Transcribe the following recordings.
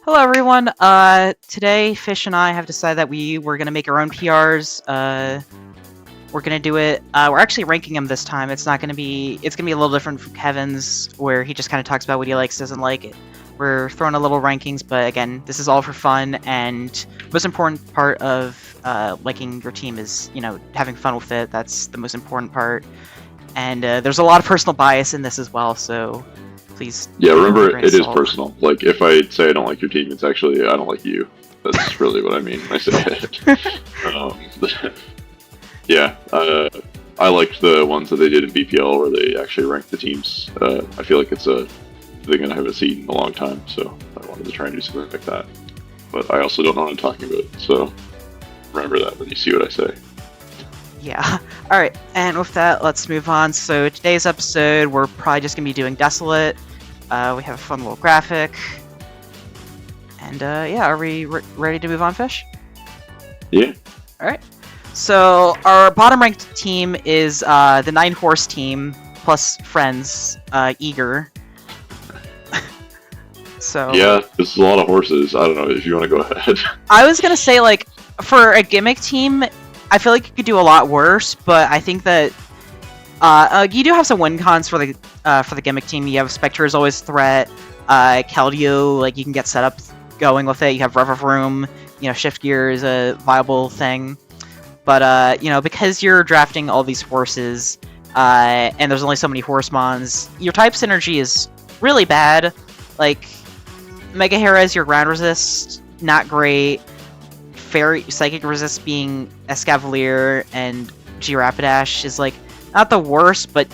Hello, everyone. Today, Fish and I have decided that we were going to make our own PRs. We're going to do it. We're actually ranking them this time. It's not going to be. It's going to be a little different from Kevin's, where he just kind of talks about what he likes, doesn't like. We're throwing a little rankings, but again, this is all for fun. And most important part of liking your team is, having fun with it. That's the most important part. And there's a lot of personal bias in this as well. So please. Yeah, take it with a remember, grain of it is salt. personal. Like, if I say I don't like your team, it's actually I don't like you. That's really what I mean when I say it. Yeah, I liked the ones that they did in BPL where they actually ranked the teams. I feel like it's a thing that I haven't seen in a long time, so I wanted to try and do something like that. But I also don't know what I'm talking about, so remember that when you see what I say. Yeah. Alright, and with that, let's move on. So today's episode, we're probably just going to be doing Desolate. We have a fun little graphic. And yeah, are we ready to move on, Fish? Yeah. Alright. So our bottom ranked team is the 9-horse team, plus friends, Eager. So Yeah, this is a lot of horses. I don't know if you want to go ahead. I was going to say, like, for a gimmick team, I feel like you could do a lot worse, but I think that you do have some win cons for the gimmick team. You have Spectre is always threat. Keldeo, like you can get set up going with it. You have Rev of Room. Shift Gear is a viable thing. But because you're drafting all these horses, and there's only so many horse mons, your type synergy is really bad. Like Mega Hera is your ground resist, not great. Fairy Psychic resist being Escavalier and G Rapidash is like not the worst, but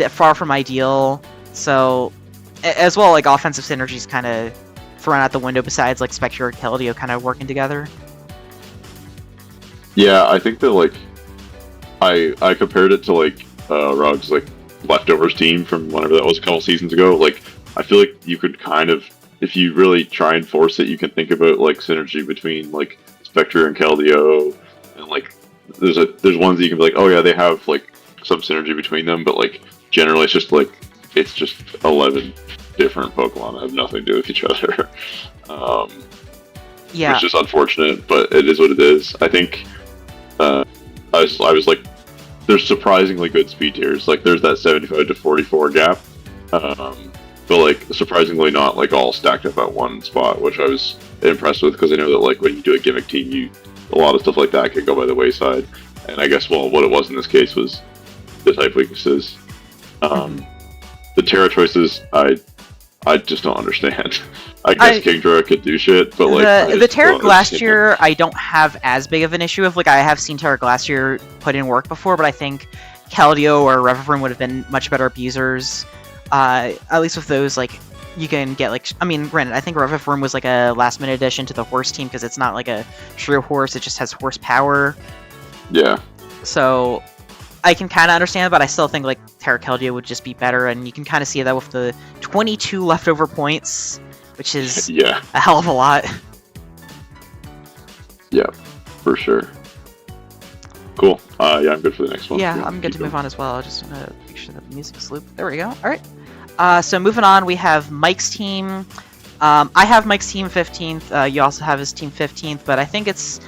far from ideal. So, as well, like offensive synergies kind of thrown out the window. Besides like Spectre and Keldeo kind of working together. Yeah, I think that like I compared it to like Rug's like leftovers team from whenever that was a couple seasons ago. Like I feel like you could kind of, if you really try and force it, you can think about like synergy between like Spectre and Keldeo, and like there's ones that you can be like, oh yeah, they have like some synergy between them, but like generally it's just 11 different Pokemon that have nothing to do with each other. Yeah, Which is unfortunate, but it is what it is. I think I was like, there's surprisingly good speed tiers. Like there's that 75 to 44 gap, but like surprisingly not like all stacked up at one spot, which I was impressed with because I know that like when you do a gimmick team, a lot of stuff like that could go by the wayside. And I guess what it was in this case was the type weaknesses. The Terra choices, I just don't understand. I guess Kingdra could do shit, but like the Terra Glacier, I don't have as big of an issue with. Like I have seen Terra Glacier put in work before, but I think Keldeo or Revavroom would have been much better abusers. At least with those, like you can get like, I mean, granted, I think Revavroom was like a last minute addition to the horse team because it's not like a true horse; it just has horsepower. Yeah. So I can kind of understand it, but I still think like Terra Keldeo would just be better, and you can kind of see that with the 22 leftover points, which is Yeah. a hell of a lot. Yeah, for sure. Cool. Yeah, I'm good for the next one. Yeah, I'm good to move on as well. I just want to make sure that the music's looped. There we go. All right. So moving on, we have Mike's team. I have Mike's team 15th. You also have his team 15th, but I think it's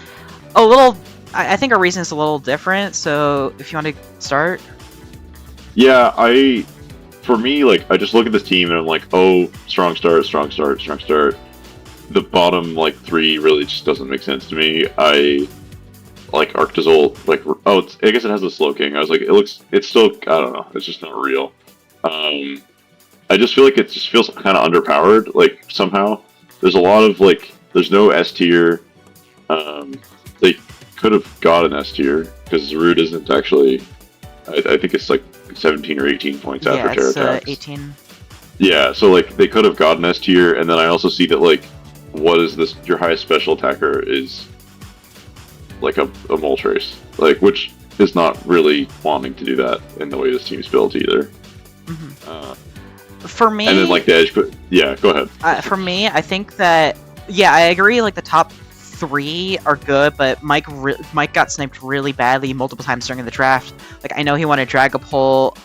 a little. I think our reason is a little different. So if you want to start. Yeah, for me, like I just look at this team and I'm like, oh, strong start, strong start, strong start. The bottom like three really just doesn't make sense to me. I like Arctazol, like I guess it has a Slowking. I was like, it's still, I don't know, it's just not real. I just feel like it just feels kind of underpowered. Like somehow there's a lot of like there's no S tier. They could have got an S tier because Root isn't actually. I think it's like 17 or 18 points after Terra attacks. 18. Yeah, so like they could have gotten S tier, and then I also see that like what is this? Your highest special attacker is like a Moltres, like which is not really wanting to do that in the way this team's built either. Mm-hmm. For me, and then like the edge, yeah, go ahead. For me, I think that I agree. Like the top three are good, but Mike got sniped really badly multiple times during the draft. Like I know he wanted Dragapult.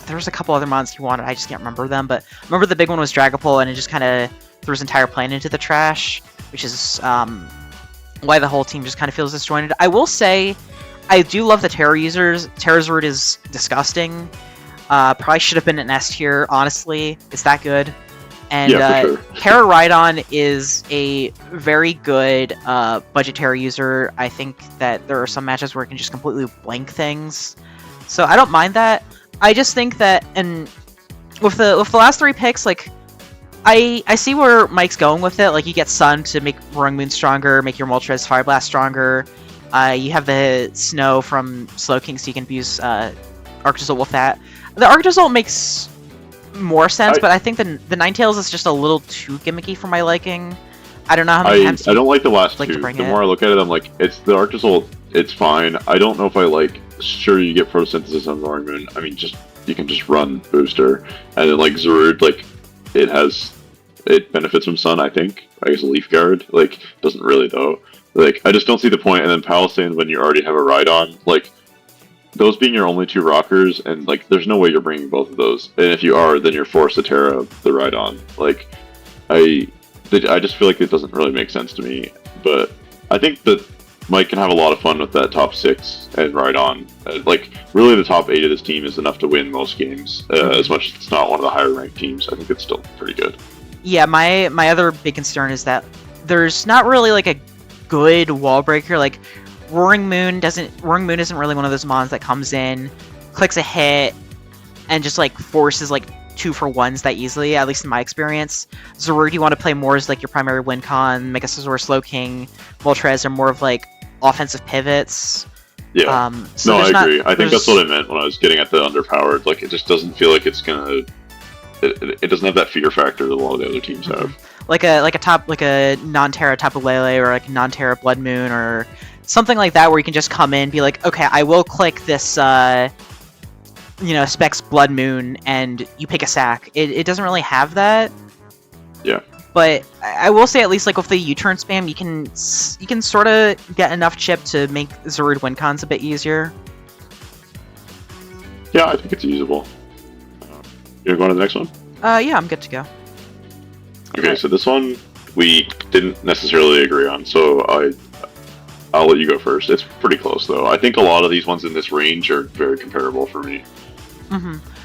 There was a couple other mons he wanted. I just can't remember them, but I remember the big one was Dragapult, and it just kind of threw his entire plan into the trash, which is why the whole team just kind of feels disjointed. I will say, I do love the Terror users. Terror's root is disgusting. Probably should have been an S tier, honestly. It's that good. And Yeah, for sure. Terror Rhydon is a very good budget Terror user. I think that there are some matches where it can just completely blank things. So I don't mind that. I just think that, and with the last 3 picks, like, I see where Mike's going with it. Like, you get Sun to make Roaring Moon stronger, make your Moltres Fire Blast stronger. You have the Snow from Slowking, so you can use Arctozolt with that. The Arctozolt makes more sense, but I think the Ninetales is just a little too gimmicky for my liking. I don't know how many times I don't like the last like 2. to bring The it. more I look at it, I'm like, it's the Arctozolt, it's fine. I don't know if I like, sure, you get Photosynthesis on Roaring Moon. I mean, you can just run Booster. And then, like, Zerud, like, it benefits from Sun, I think. I guess Leaf Guard, like, doesn't really, though. Like, I just don't see the point. And then Palisade, when you already have a Rhydon, like, those being your only 2 rockers, and, like, there's no way you're bringing both of those. And if you are, then you're forced to Terra the Rhydon. Like, I just feel like it doesn't really make sense to me. But I think that Mike can have a lot of fun with that top 6 and Rhydon. Like, really the top 8 of this team is enough to win most games. As much as it's not one of the higher ranked teams, I think it's still pretty good. Yeah, my other big concern is that there's not really like a good wall breaker. Like, Roaring Moon isn't really one of those mons that comes in, clicks a hit, and just like forces like 2-for-1s that easily, at least in my experience. Zerud, you want to play more as like your primary win con. Megazord, Slowking, Moltres are more of like offensive pivots. Yeah. So no, I agree. I think that's what I meant when I was getting at the underpowered. Like, it just doesn't feel like it's gonna. It doesn't have that fear factor that a lot of the other teams have. Like a non-Terra Tapu Lele or like non-Terra Blood Moon or something like that, where you can just come in and be like, okay, I will click this, Specs Blood Moon, and you pick a sack. It doesn't really have that. Yeah. But I will say, at least like with the U-turn spam, you can sort of get enough chip to make Zerud win cons a bit easier. Yeah, I think it's usable. You go on to the next one? Yeah, I'm good to go. Okay, so this one we didn't necessarily agree on, so I'll let you go first. It's pretty close, though. I think a lot of these ones in this range are very comparable for me.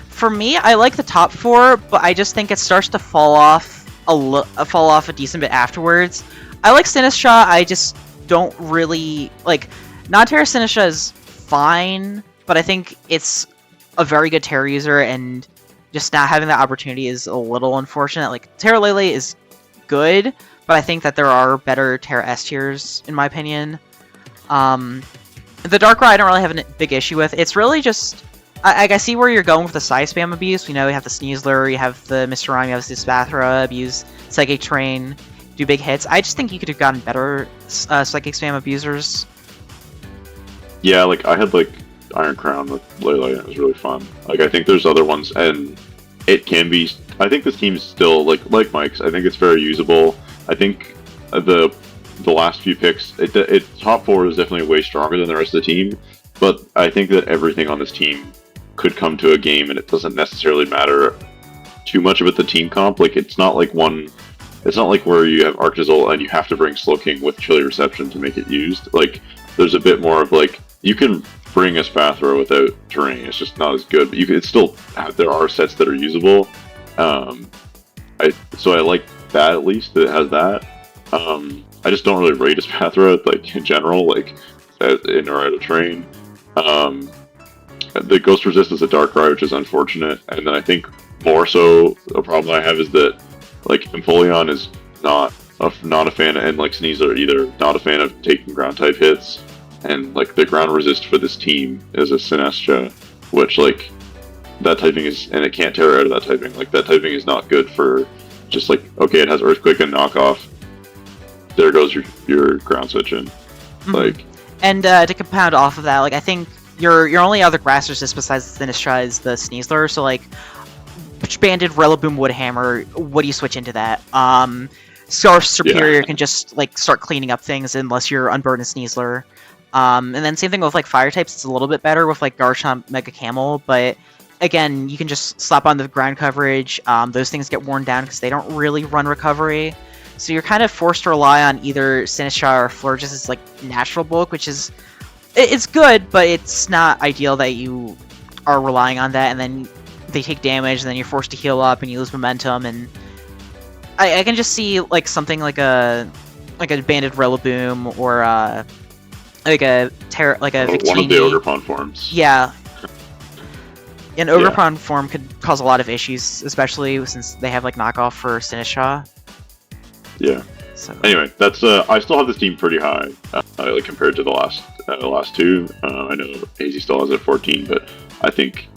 For me, I like the top 4, but I just think it starts to fall off a decent bit afterwards. I like Sinistra. I just don't really like. Non-Terra Sinistra is fine, but I think it's a very good Terra user, and just not having that opportunity is a little unfortunate. Like, Terra Lele is good, but I think that there are better Terra S tiers, in my opinion. The Darkrai I don't really have a big issue with. It's really just... I see where you're going with the Psy Spam abuse. You know, you have the Sneasler, you have the Mr. Rhyme, you have the Spathra abuse, Psychic Train, do big hits. I just think you could have gotten better Psychic Spam abusers. Yeah, like, I had, like, Iron Crown with Lele, and it was really fun. Like, I think there's other ones, and it can be... I think this team is still, like Mike's, I think it's very usable. I think the last few picks, top 4 is definitely way stronger than the rest of the team, but I think that everything on this team could come to a game, and it doesn't necessarily matter too much about the team comp. Like, it's not like where you have Arctozolt and you have to bring Slowking with Chilly Reception to make it used. Like, there's a bit more of, like, you can bring a Spathra without terrain. It's just not as good, but it's still, there are sets that are usable. So I like that, at least, that it has that. I just don't really rate a Spathra, like, in general, like, in or out of terrain. The Ghost Resist is a Darkrai, which is unfortunate, and then I think more so a problem I have is that, like, Empoleon is not a fan, and like Sneasler either, not a fan of taking ground type hits, and like the ground resist for this team is a Sinestro, which, like, that typing is, and it can't tear out of that typing. Like, that typing is not good for just like, okay, it has Earthquake and Knockoff. There goes your ground switching. Like, and to compound off of that, like, I think your only other grass resist besides Sinistra is the Sneasler. So, like, Banded Rillaboom Woodhammer, what do you switch into that? Scarf Superior can just, like, start cleaning up things unless you're Unburdened Sneasler. And then same thing with, like, fire types. It's a little bit better with, like, Garchomp, Mega Camel, but again, you can just slap on the ground coverage. Those things get worn down because they don't really run recovery. So you're kind of forced to rely on either Sinistra or Florges' like natural bulk, which is it's good, but it's not ideal that you are relying on that, and then they take damage, and then you're forced to heal up, and you lose momentum. And I can just see like something like a banded Rillaboom or like a Victini. One of the Ogerpon forms. Yeah. An Ogerpon form could cause a lot of issues, especially since they have like knockoff for Sinistra. Yeah. So anyway, that's I still have this team pretty high, like compared to the last two. I know Hazy still has it at 14, but I think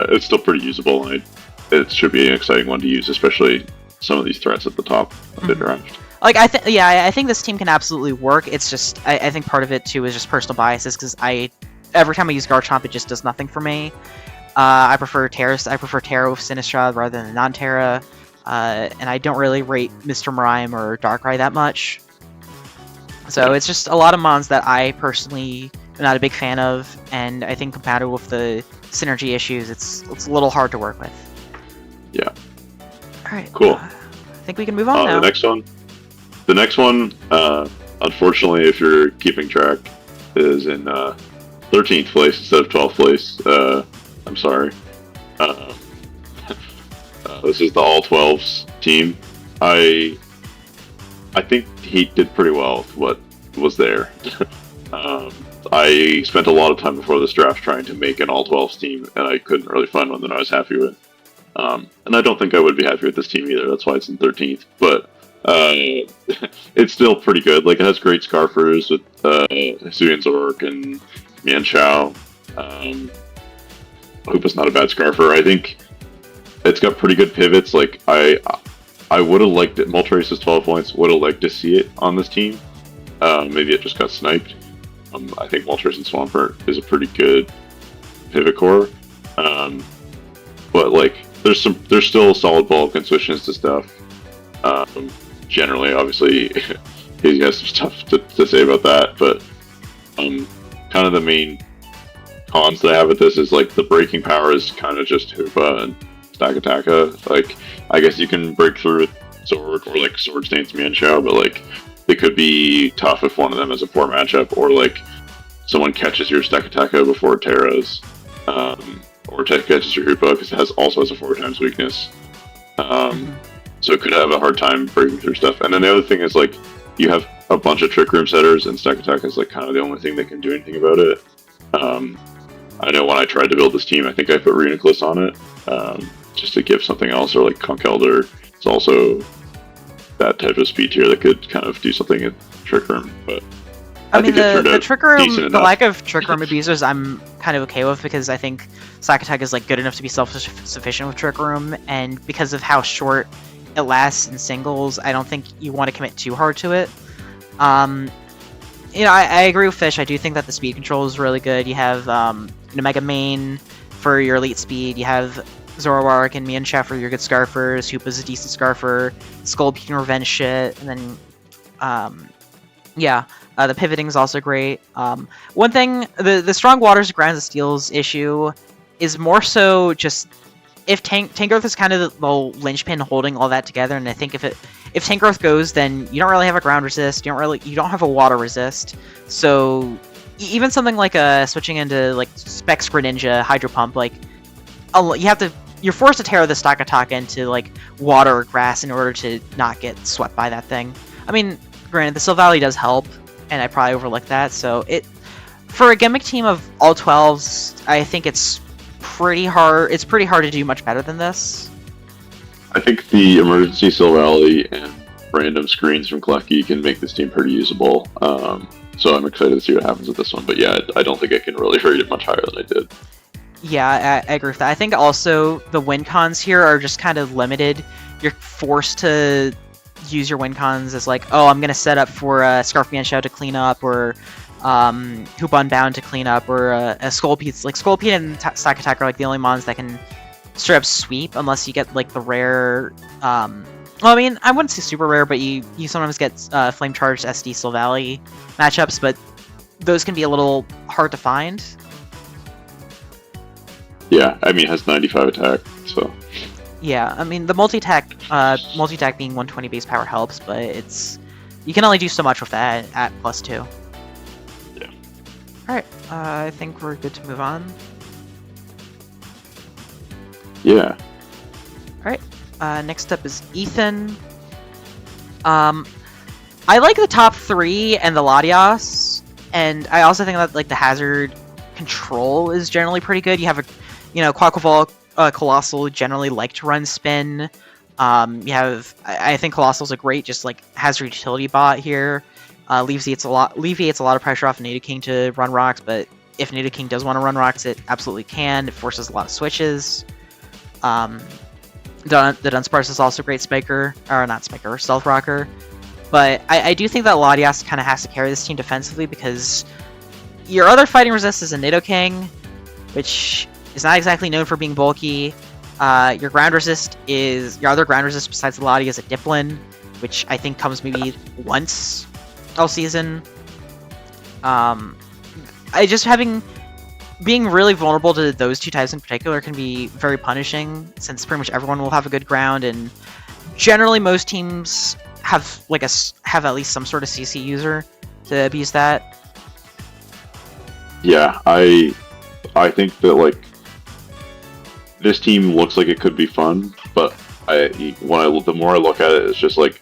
it's still pretty usable, and it should be an exciting one to use, especially some of these threats at the top of the draft. Like I think this team can absolutely work. It's just I think part of it too is just personal biases because every time I use Garchomp, it just does nothing for me. I prefer Terra. I prefer Terra with Sinistra rather than non-Terra. And I don't really rate Mr. Mime or Darkrai that much. So it's just a lot of mons that I personally am not a big fan of, and I think compounded with the synergy issues, it's a little hard to work with. Yeah. Alright. Cool. I think we can move on now. The next one, unfortunately, if you're keeping track, is in 13th place instead of 12th place. I'm sorry. This is the all 12s team. I think he did pretty well with what was there. I spent a lot of time before this draft trying to make an all 12s team, and I couldn't really find one that I was happy with. And I don't think I would be happy with this team either. That's why it's in 13th. But it's still pretty good. Like, it has great Scarfers with Hisuian Zork and Mian Chao. Hoopa's not a bad Scarfer. I think it's got pretty good pivots. Like, I would have liked it. Moltres is 12 points. Would have liked to see it on this team. Maybe it just got sniped. I think Moltres and Swampert is a pretty good pivot core. But like, there's still solid bulk and switches to stuff. Generally, obviously, he has some stuff to say about that. But kind of the main cons that I have with this is like the breaking power is kind of just Hoopa and Stakataka. Like, I guess you can break through with Zork or like Sword Stain's Mienshao, but like it could be tough if one of them has a poor matchup, or like someone catches your Stakataka before Terra's, or catches your Hoopa because it also has a 4x weakness. So it could have a hard time breaking through stuff. And then the other thing is like you have a bunch of Trick Room setters, and Stakataka is like kind of the only thing that can do anything about it. I know when I tried to build this team, I think I put Reuniclus on it, just to give something else, or like Conkeldurr. It's also that type of speed tier that could kind of do something in Trick Room, but I mean, the Trick Room, the lack of Trick Room abusers, I'm kind of okay with, because I think Stakataka is like good enough to be self-sufficient with Trick Room, and because of how short it lasts in singles, I don't think you want to commit too hard to it. You know, I agree with Fish. I do think that the speed control is really good. You have Mega Main for your elite speed. You have Zoroark and Mienshao for your good Scarfers. Hoopa's a decent Scarfer. Scolpy can revenge shit. And then, the pivoting is also great. One thing, the Strong Waters, Grounds, and Steels issue is more so just if Tangrowth is kind of the linchpin holding all that together, and I think if Tangrowth goes, then you don't really have a ground resist. You don't have a water resist. So even something like switching into like Specs Greninja, Hydro Pump, like you're forced to tear the Stakataka into like water or grass in order to not get swept by that thing. I mean, granted, the Silvally does help, and I probably overlooked that. So for a gimmick team of all 12s, I think it's pretty hard. It's pretty hard to do much better than this. I think the emergency Silvally and random screens from Klecky can make this team pretty usable. So I'm excited to see what happens with this one. But yeah, I don't think I can really rate it much higher than I did. Yeah, I agree with that. I think also the win cons here are just kind of limited. You're forced to use your win cons as like, oh, I'm going to set up for a Scarf Mienshao to clean up, or Hoopa Unbound to clean up, or a Scolpy. Like, Scolpy and Stakataka are like the only mons that can straight up sweep, unless you get like the rare well, I mean, I wouldn't say super rare, but you sometimes get flame charged SD Silvally matchups, but those can be a little hard to find. Yeah, I mean, it has 95 attack, so. Yeah, I mean the multi-attack being 120 base power helps, but you can only do so much with that at +2. Yeah. All right, I think we're good to move on. Yeah. All right, next up is Ethan. I like the top 3 and the Latias, and I also think that like the hazard control is generally pretty good. You have Quackleval, Colossal generally like to run spin. I think Colossal's a great just like hazard utility bot here. Alleviates a lot of pressure off Nidoking to run rocks, but if Nidoking does want to run rocks, it absolutely can. It forces a lot of switches. The Dunsparce is also a great spiker, or not spiker, stealth rocker. But I do think that Latias kind of has to carry this team defensively because your other fighting resist is a Nidoking, which is not exactly known for being bulky. Your other ground resist besides the Latias is a Dipplin, which I think comes maybe once all season. Being really vulnerable to those two types in particular can be very punishing, since pretty much everyone will have a good ground, and generally most teams have at least some sort of CC user to abuse that. Yeah, I think that like this team looks like it could be fun, but the more I look at it, it's just like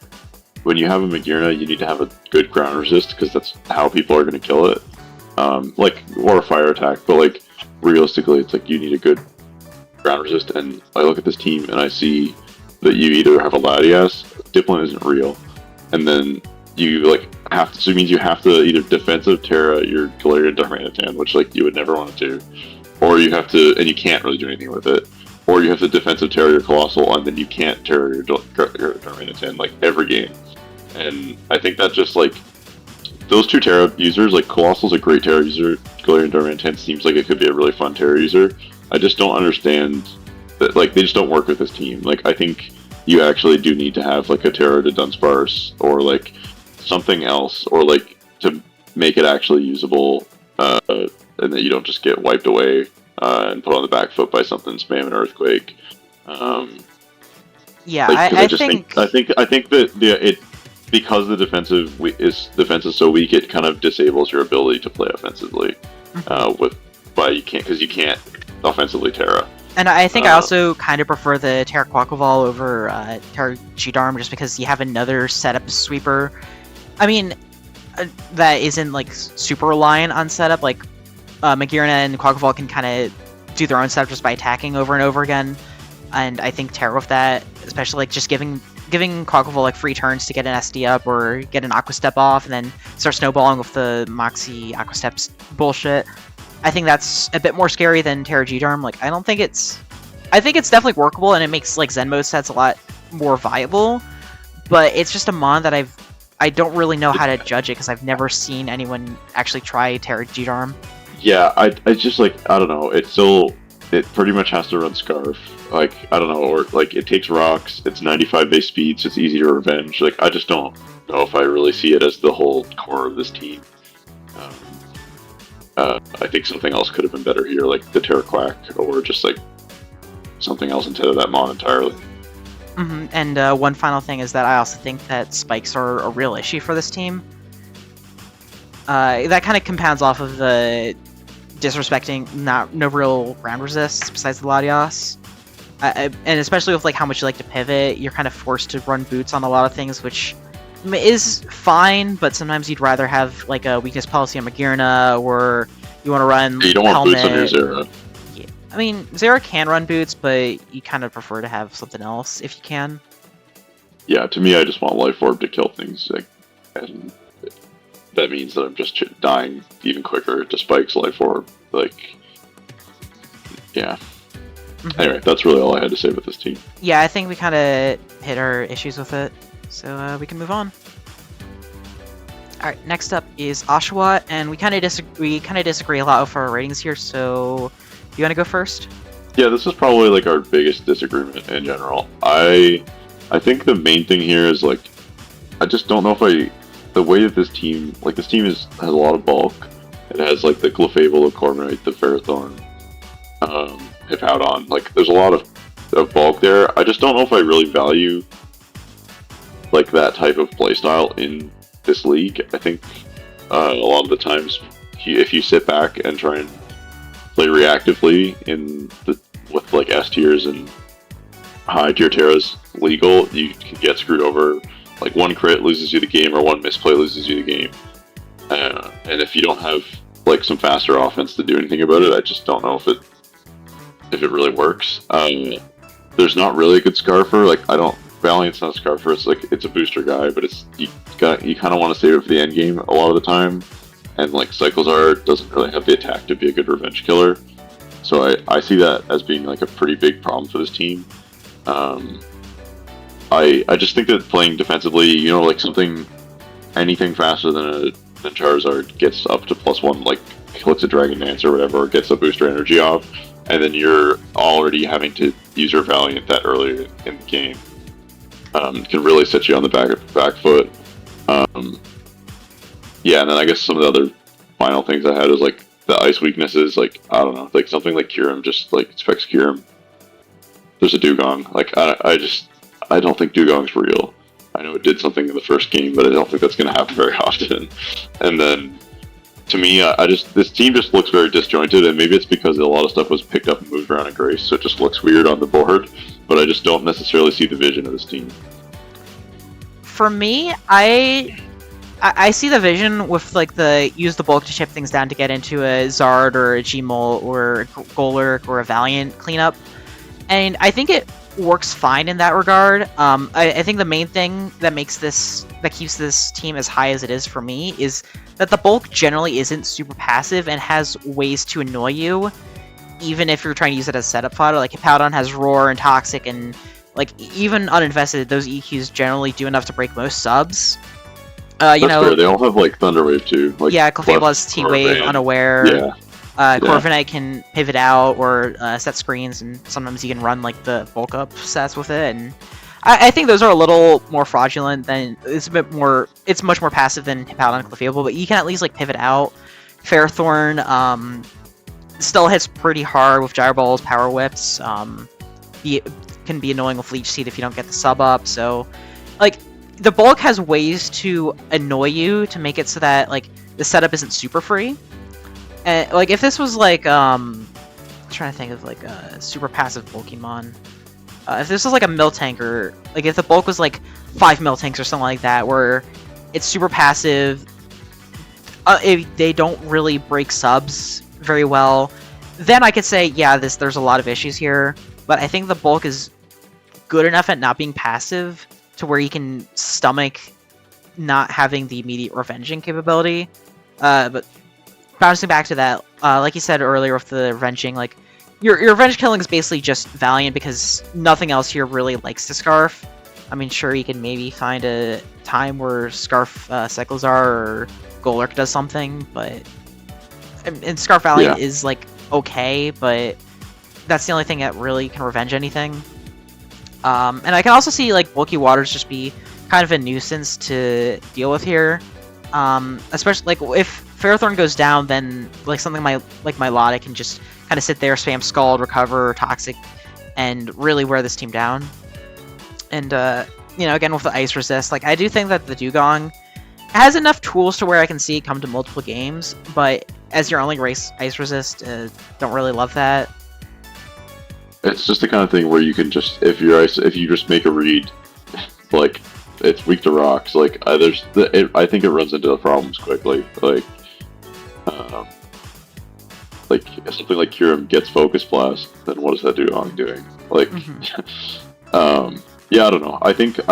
when you have a Magearna, you need to have a good ground resist because that's how people are going to kill it. Or a fire attack, but like realistically, it's like you need a good ground resist. And I look at this team and I see that you either have a Latias, Dipplin isn't real, and then you so it means you have to either defensive Terra your Galarian Darmanitan, which like you would never want to do, or you have to, and you can't really do anything with it, or you have to defensive Terra your Colossal, and then you can't Terra your Darmanitan like every game. And I think that just like those two Terra users, like Colossal's a great Terra user, Galarian Darmanitan seems like it could be a really fun Terra user. I just don't understand that, like, they just don't work with this team. Like, I think you actually do need to have like a Terra to Dunsparce or like something else, or like to make it actually usable, and that you don't just get wiped away and put on the back foot by something spamming Earthquake. Yeah, like, I think that because the defense is so weak, it kind of disables your ability to play offensively. Because you can't offensively Terra. And I think I also kind of prefer the Terra Quackleval over Terra G-Darm just because you have another setup sweeper. I mean, that isn't like super reliant on setup. Like Magearna and Quackleval can kind of do their own setup just by attacking over and over again. And I think Terra with that, especially like just giving Quackleval like free turns to get an SD up or get an Aqua Step off and then start snowballing with the Moxie Aqua Steps bullshit. I think that's a bit more scary than Terra G-Darm. Like, I think it's definitely workable and it makes like Zen mode sets a lot more viable, but it's just a mon that I don't really know how to judge it because I've never seen anyone actually try Terra G-Darm. Yeah, I just like, I don't know, it pretty much has to run Scarf. Like, I don't know, or like it takes rocks, it's 95 base speed, so it's easy to revenge. Like, I just don't know if I really see it as the whole core of this team. I think something else could have been better here, like the Terra Quack, or just like something else instead of that mon entirely. Mm-hmm. And one final thing is that I also think that spikes are a real issue for this team. That kind of compounds off of the disrespecting no real ground resists besides the Latias. And especially with like how much you like to pivot, you're kind of forced to run boots on a lot of things, which is fine, but sometimes you'd rather have like a weakness policy on Magearna, or you want to run You don't Helmet. want boots on your Zera. Yeah. I mean, Zera can run boots, but you kind of prefer to have something else if you can. Yeah, to me, I just want Life Orb to kill things, like, and that means that I'm just dying even quicker to Spike's Life Orb. Like, yeah. Mm-hmm. Anyway, that's really all I had to say about this team. Yeah, I think we kind of hit our issues with it, so we can move on. All right, next up is Oshawott, and we kind of disagree a lot with our ratings here. So, you want to go first? Yeah, this is probably like our biggest disagreement in general. I think the main thing here is like, I just don't know if the way that this team has a lot of bulk. It has like the Clefable, the Corviknight, the Ferrothorn, Hippowdon. Like, there's a lot of bulk there. I just don't know if I really value like that type of playstyle in this league. I think a lot of the times, if you sit back and try and play reactively with like S tiers and high tier Terras legal, you can get screwed over. Like, one crit loses you the game, or one misplay loses you the game. And if you don't have like some faster offense to do anything about it, I just don't know if it really works. There's not really a good Scarfer. Like, Valiant's not a Scarfer. It's a booster guy, but you kind of want to save it for the end game a lot of the time. And like, Cyclozar doesn't really have the attack to be a good revenge killer. So I see that as being like a pretty big problem for this team. I just think that playing defensively, like anything faster than Charizard gets up to +1, like clicks a Dragon Dance or whatever, or gets a booster energy off, and then you're already having to use your Valiant that early in the game. Can really set you on the back foot. Yeah, and then I guess some of the other final things I had is like the ice weaknesses. Like, I don't know, like something like Kyurem, just like Specs Kyurem. There's a Dugong. Like, I don't think Dugong's real. I know it did something in the first game, but I don't think that's going to happen very often. And then, to me, this team just looks very disjointed, and maybe it's because a lot of stuff was picked up and moved around in Grace, so it just looks weird on the board. But I just don't necessarily see the vision of this team. For me, I see the vision with like use the bulk to chip things down to get into a Zard or a Gmul or a Golurk or a Valiant cleanup, and I think it works fine in that regard. I think the main thing that keeps this team as high as it is for me is that the bulk generally isn't super passive and has ways to annoy you, even if you're trying to use it as setup fodder. Like, Hippowdon has Roar and Toxic, and like, even uninvested, those EQs generally do enough to break most subs. That's fair. They all have like Thunderwave too. Like, yeah, Clefable has T-Wave, Unaware. Yeah. Corviknight can pivot out or set screens, and sometimes you can run like the bulk up sets with it. And I think those are a little more fraudulent than it's much more passive than Hippowdon and Clefable, but you can at least like pivot out. Fairthorn still hits pretty hard with Gyro Balls, Power Whips. Can be annoying with Leech Seed if you don't get the sub up. So, like, the bulk has ways to annoy you to make it so that like the setup isn't super free. And like, if this was like I'm trying to think of like a super passive Pokemon. If this was like a Miltank, or like if the bulk was like 5 Miltanks or something like that, where it's super passive, they don't really break subs very well, then I could say, yeah, there's a lot of issues here. But I think the bulk is good enough at not being passive to where you can stomach not having the immediate revenging capability. But bouncing back to that, like you said earlier with the revenging, like, your revenge killing is basically just Valiant, because nothing else here really likes to Scarf. I mean, sure, you can maybe find a time where Scarf Cyclozar or Golurk does something, but... And Scarf Valiant is, like, okay, but that's the only thing that really can revenge anything. And I can also see, like, Bulky Waters just be kind of a nuisance to deal with here. Especially, like, if Fairthorn goes down, then, like, something like Milotic can just kind of sit there, spam Scald, Recover, Toxic, and really wear this team down. And, again, with the Ice Resist, like, I do think that the Dugong has enough tools to where I can see it come to multiple games, but as your only race Ice Resist, don't really love that. It's just the kind of thing where you can just, if you just make a read, like, it's weak to rocks. Like, I think it runs into the problems quickly. Like something like Kyurem gets Focus Blast, then what is that Dugong doing? Like, yeah, I don't know. I think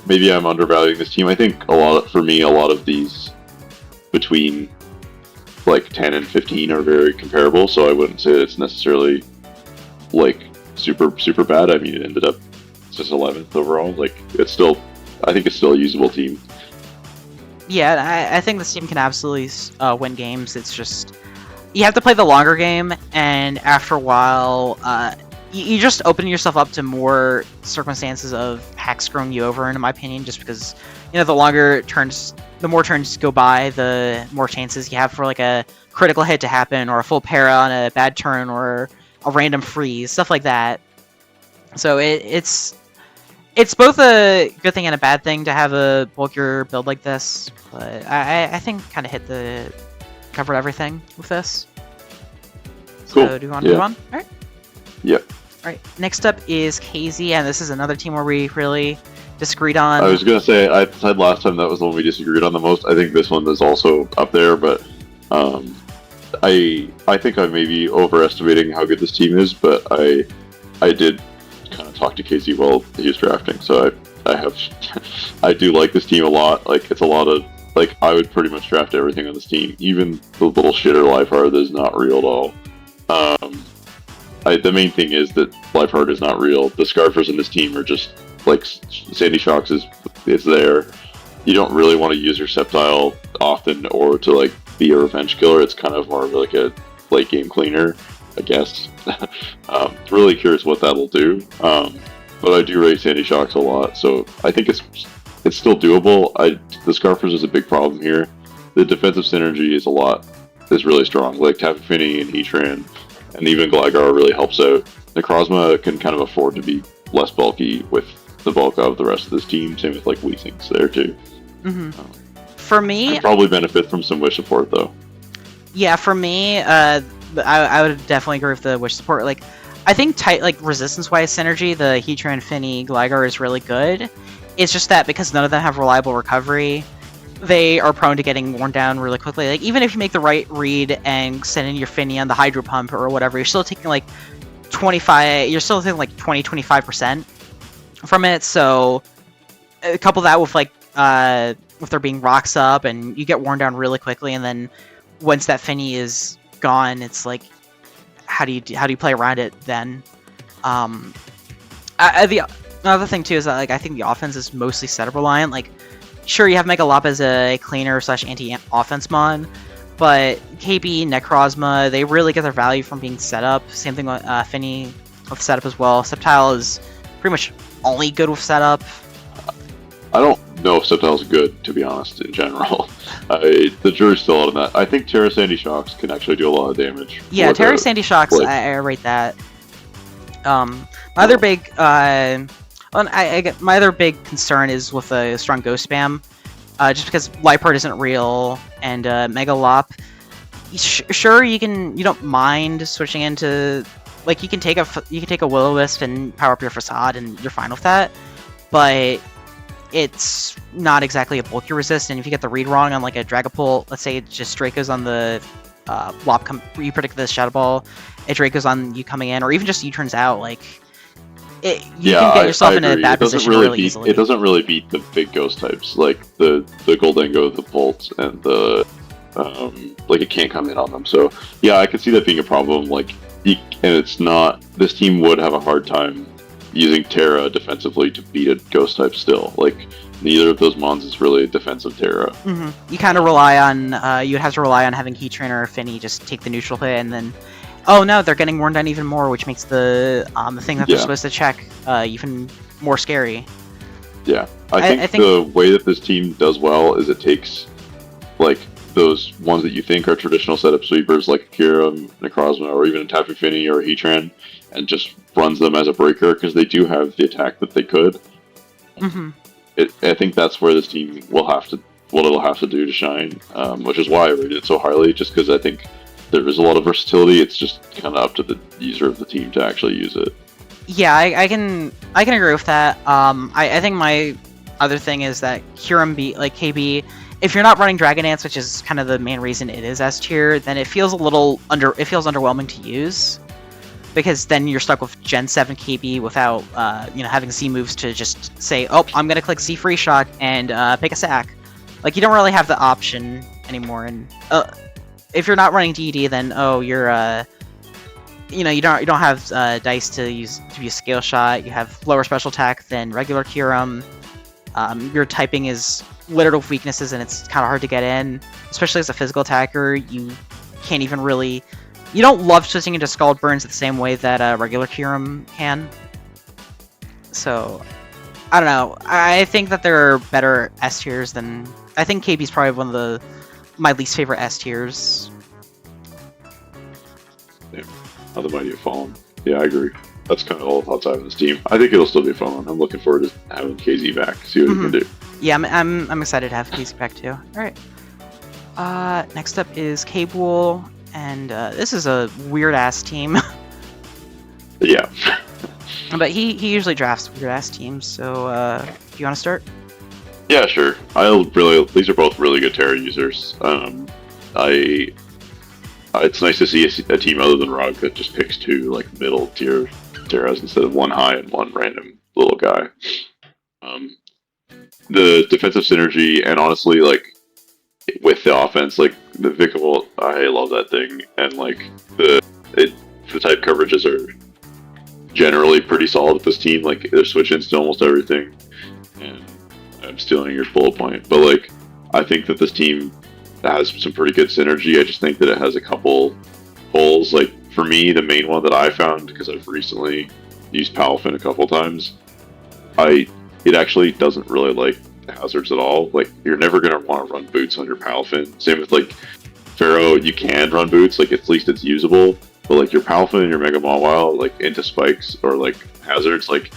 maybe I'm undervaluing this team. I think a lot of these between like 10 and 15 are very comparable, so I wouldn't say it's necessarily like super bad. I mean, it ended up just 11th overall. Like, I think it's still a usable team. Yeah, I think this team can absolutely win games. It's just, you have to play the longer game, and after a while, you just open yourself up to more circumstances of hacks screwing you over, in my opinion, just because, the more turns go by, the more chances you have for like a critical hit to happen, or a full para on a bad turn, or a random freeze, stuff like that. So it's both a good thing and a bad thing to have a bulkier build like this. But I think kind of covered everything with this. Cool. So do you want to move on? All right. Yep. All right. Next up is KZ, and this is another team where we really disagreed on. I was gonna say, I said last time that was the one we disagreed on the most. I think this one is also up there, but I think I may be overestimating how good this team is, but I did kind of talk to KZ while he was drafting, so I do like this team a lot. Like, it's a lot of, like, I would pretty much draft everything on this team, even the little shitter Lifeheart that is not real at all. The main thing is that Lifeheart is not real. The Scarfers in this team are just, like, Sandy Shocks is there. You don't really want to use your Sceptile often or to, like, be a revenge killer. It's kind of more of like a late game cleaner, I guess. Really curious what that'll do. But I do rate Sandy Shocks a lot, so I think it's still doable. The Scarfers is a big problem here. The defensive synergy is really strong. Like Tapu Fini and Heatran and even Gligar really helps out. Necrozma can kind of afford to be less bulky with the bulk of the rest of this team. Same with like Weezing's there too. Mm-hmm. For me, I'd probably benefit from some Wish support though. Yeah, for me, I would definitely agree with the Wish support. Like, I think resistance-wise synergy, the Heatran, Fini, Gligar is really good. It's just that because none of them have reliable recovery, they are prone to getting worn down really quickly. Like, even if you make the right read and send in your Fini on the Hydro Pump or whatever, you're still taking like 20-25% from it. So, couple that with like with there being rocks up, and you get worn down really quickly, and then once that Fini is gone, it's like, how do you play around it then? The other thing too is that, like, I think the offense is mostly setup reliant. Like, sure, you have Megalop as a cleaner / anti-offense mon, but KB, Necrozma, they really get their value from being set up. Same thing with Fini with setup as well. Sceptile is pretty much only good with setup. I don't know if Sceptile's good, to be honest, in general. The jury's still out on that. I think Terra Sandy Shocks can actually do a lot of damage. Yeah, Terra Sandy Shocks, like, I rate that. My other big my other big concern is with a strong Ghost Spam. Just because Liepard isn't real, and Megalop, sure, you don't mind switching into, like, you can take a Will-O-Wisp and power up your Facade and you're fine with that, but it's not exactly a bulky resist, and if you get the read wrong on like a Dragapult, let's say it just Draco's on the you predict the Shadow Ball, it Draco's on you coming in, or even just U-turns out, like, you can get yourself in a bad position really easily. It doesn't really beat the big ghost types, like the Goldango, the Bolt, and the like, it can't come in on them. So yeah, I could see that being a problem. Like, and it's not, this team would have a hard time using Terra defensively to beat a ghost type still. Like, neither of those mons is really a defensive Terra. Mm-hmm. You kind of rely on, you'd have to rely on having Heatran or Fini just take the neutral hit, and then, oh no, they're getting worn down even more, which makes the thing that they're supposed to check even more scary. Yeah, I think the way that this team does well is it takes, like, those ones that you think are traditional setup sweepers, like Akira, Necrozma, or even a Tapu Fini or Heatran, and just runs them as a breaker, because they do have the attack that they could. Mm-hmm. I think that's where this team will have to, what it'll have to do to shine, which is why I rate it so highly, just because I think there is a lot of versatility. It's just kind of up to the user of the team to actually use it. Yeah, I can agree with that. I think my other thing is that KB, if you're not running Dragon Dance, which is kind of the main reason it is S tier, then it feels underwhelming to use, because then you're stuck with Gen 7 KB without having Z moves to just say, oh, I'm gonna click Z Free Shot and pick a sack. Like, you don't really have the option anymore, and if you're not running DD, then you're you don't have dice to use Scale Shot. You have lower special attack than regular Kyurem. Your typing is littered with weaknesses, and it's kind of hard to get in, especially as a physical attacker. You can't even really. You don't love switching into Scald Burns the same way that regular Kyurem can. So, I don't know. I think that there are better S tiers than. I think KB's probably one of my least favorite S tiers. Yeah. the mighty have fallen. Yeah, I agree. That's kind of all the thoughts I have on this team. I think it'll still be fun. I'm looking forward to having KZ back, see what he can do. Yeah, I'm excited to have KZ back too. All right. Next up is Cable, and this is a weird ass team. Yeah. But he usually drafts weird ass teams. So do you want to start? Yeah, sure. These are both really good Terra users. It's nice to see a team other than Rug that just picks two like middle tier Terras instead of one high and one random little guy. The defensive synergy and honestly like with the offense, like the Vicable, I love that thing, and like the type coverages are generally pretty solid with this team. Like they're switching to almost everything, and I'm stealing your bullet point, but like I think that this team has some pretty good synergy. I just think that it has a couple holes. Like for me, the main one that I found, because I've recently used Palafin a couple times, it actually doesn't really like hazards at all. Like you're never gonna want to run boots on your Palafin. Same with like Pharaoh, you can run boots, like at least it's usable. But like your Palafin and your Mega Mawile, like into spikes or like hazards, like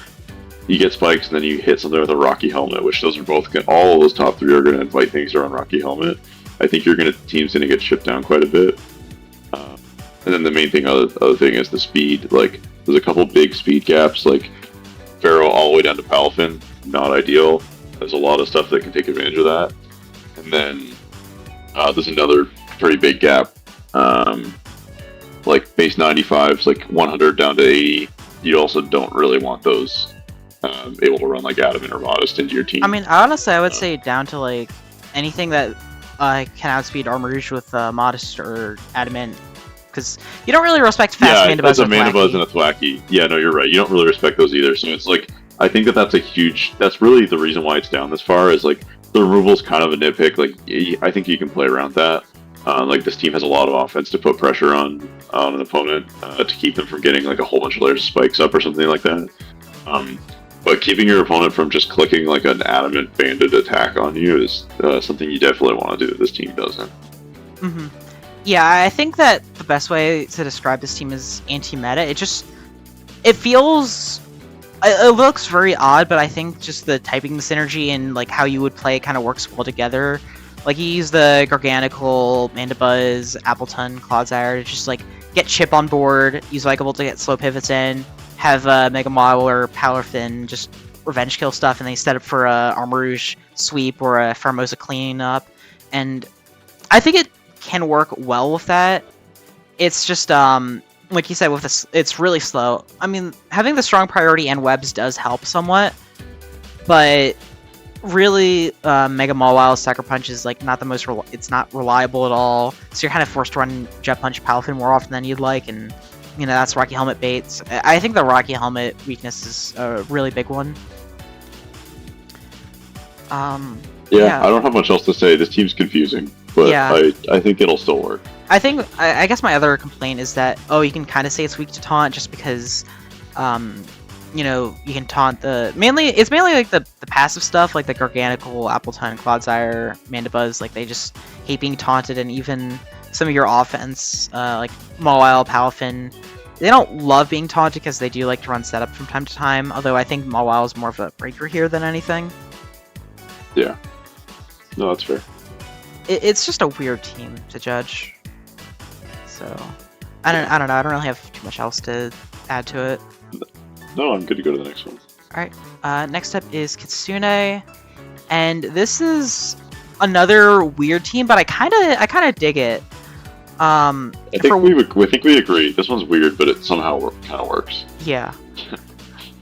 you get spikes and then you hit something with a Rocky Helmet, which those are both all of those top three are gonna invite things around Rocky Helmet. I think team's gonna get shipped down quite a bit. And then the main thing, other thing is the speed. Like there's a couple big speed gaps, like Pharaoh all the way down to Palafin, not ideal. There's a lot of stuff that can take advantage of that. And then there's another pretty big gap. Like base 95s, like 100 down to 80. You also don't really want those able to run like Adamant or Modest into your team. I mean, honestly, I would say down to like anything that can outspeed Armarouge with Modest or Adamant, because you don't really respect fast Mandabuzz. It's a Mandabuzz and a Thwacky. Yeah, no, you're right. You don't really respect those either. So it's like, I think that's really the reason why it's down this far, is like the removal is kind of a nitpick. Like I think you can play around that. Like this team has a lot of offense to put pressure on an opponent to keep them from getting like a whole bunch of layers of spikes up or something like that. But keeping your opponent from just clicking like an Adamant Banded attack on you is something you definitely want to do. This team doesn't. Mm-hmm. Yeah, I think that the best way to describe this team is anti-meta. It feels, it looks very odd, but I think just the typing synergy and like how you would play kind of works well together. Like you use the Garganical, Mandabuzz, Appleton, Clodsire to just like get Chip on board, use Vikable to get slow pivots in, have Mega Mawile or Palafin just revenge kill stuff, and then set up for a Armarouge sweep or a Pheromosa cleanup. And I think it can work well with that. It's just like you said, with this, it's really slow. I mean, having the strong priority and webs does help somewhat, but really, Mega Mawile Sucker Punch is like not the most. It's not reliable at all. So you're kind of forced to run Jet Punch Palafin more often than you'd like, and you know that's Rocky Helmet baits. I think the Rocky Helmet weakness is a really big one. Yeah, I don't have much else to say. This team's confusing, but yeah. I think it'll still work. I guess my other complaint is that you can kind of say it's weak to taunt just because you know, you can taunt it's mainly like the passive stuff, like the Garganical, Appleton, Clodsire, Mandabuzz, like they just hate being taunted, and even some of your offense, like Mawile, Palafin, they don't love being taunted because they do like to run setup from time to time, although I think Mawile is more of a breaker here than anything. Yeah. No, that's fair. It's just a weird team to judge. So, I don't know, I don't really have too much else to add to it. No, I'm good to go to the next one. Alright, next up is Kitsune, and this is another weird team, but I kinda dig it. I think we agree. This one's weird, but it somehow kind of works. Yeah.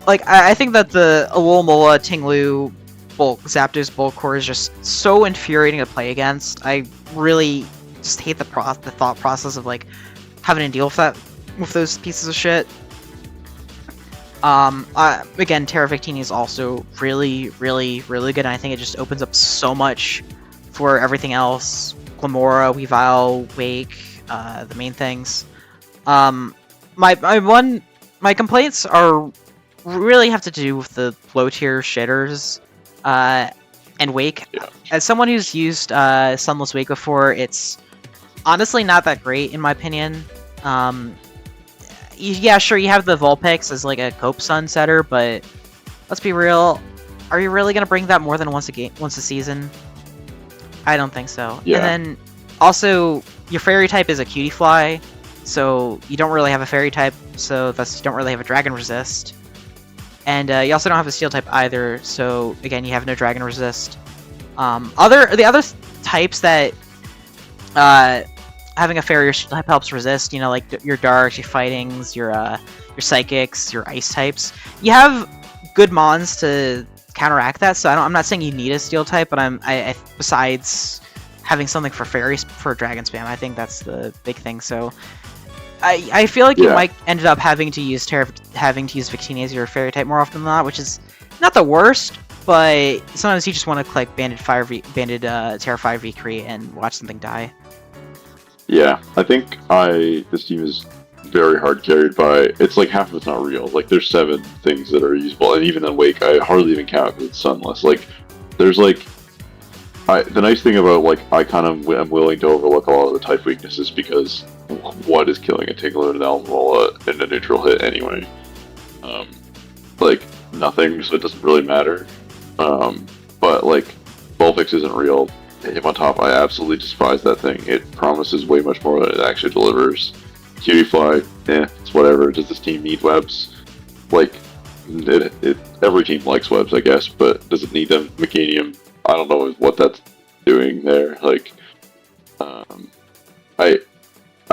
Like, I think that the Alomola, Tinglu, Zapdos, Bulkor is just so infuriating to play against. I really just hate the thought process of, like, having to deal with those pieces of shit. Again, Terra Victini is also really, really, really good, and I think it just opens up so much for everything else. Glamora, Weavile, Wake, the main things. My complaints really have to do with the low tier shitters, and Wake. Yeah. As someone who's used Sunless Wake before, it's honestly not that great in my opinion. yeah, sure, you have the Vulpix as like a Cope Sun setter, but let's be real. Are you really gonna bring that more than once a season? I don't think so. Yeah. And then also your Fairy type is a Cutie Fly, so you don't really have a Fairy type, so thus you don't really have a Dragon Resist. And you also don't have a Steel type either, so again you have no Dragon Resist. The other types that having a Fairy or Steel type helps resist, you know, like your Darks, your Fightings, your Psychics, your Ice types. You have good mons to counteract that, so I'm not saying you need a Steel type, but I besides having something for Fairies for Dragon Spam, I think that's the big thing. So I feel like you might end up having to use Victini as your Fairy type more often than not, which is not the worst, but sometimes you just want to click Banded Terra 5 Recreate and watch something die. Yeah, I think this team is very hard carried by. It's like half of it's not real. Like there's 7 things that are usable, and even then Wake I hardly even count because it's sunless. Like there's like the nice thing about like I kind of am willing to overlook a lot of the type weaknesses because what is killing a Tingler and an Almola in a neutral hit anyway? Like nothing, so it doesn't really matter. But like Vulpix isn't real. Him on top, I absolutely despise that thing. It promises way much more than it actually delivers. Cutie Fly, it's whatever. Does this team need webs? Like, every team likes webs, I guess, but does it need them? Mechanium, I don't know what that's doing there. Like, I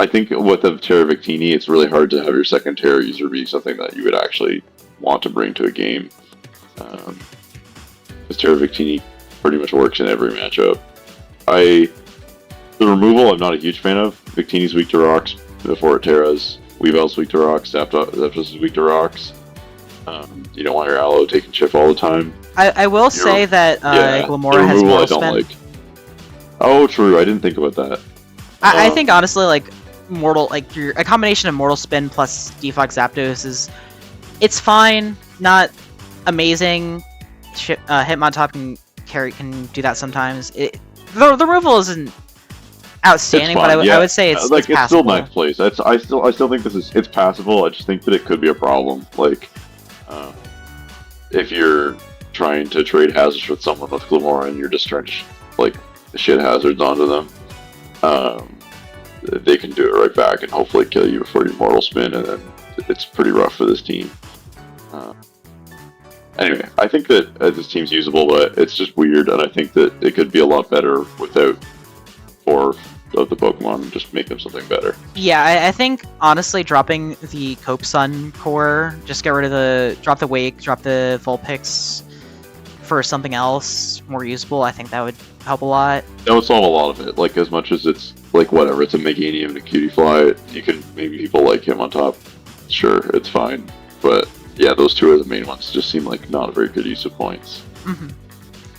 think with the Terra Victini, it's really hard to have your second Terra user be something that you would actually want to bring to a game. Because Terra Victini pretty much works in every matchup. The removal I'm not a huge fan of. Victini's weak to rocks before it Terras. Weavel's weak to rocks. Zapdos is weak to rocks. You don't want your Aloe taking chip all the time. I will say that Glamora has Mortal Spin. Like. Oh, true. I didn't think about that. I think honestly, like a combination of Mortal Spin plus Defog Zapdos it's fine, not amazing. Hitmontop can do that sometimes. The removal isn't outstanding, but I would say it's like it's passable. still ninth place. I still think it's passable. I just think that it could be a problem. Like if you're trying to trade hazards with someone with Glamora and you're just trying to like shit hazards onto them, they can do it right back and hopefully kill you before you Mortal Spin, and then it's pretty rough for this team. Anyway, I think that this team's usable, but it's just weird, and I think that it could be a lot better without 4 of the Pokemon and just make them something better. Yeah, I think, honestly, dropping the Cope Sun core, just get rid of drop the Wake, drop the Vulpix for something else more usable, I think that would help a lot. That would solve a lot of it, like, as much as it's, like, whatever, it's a Meganium and a Cutie Fly, maybe people like him on top, sure, it's fine, but yeah, those 2 are the main ones. Just seem like not a very good use of points. Mm-hmm.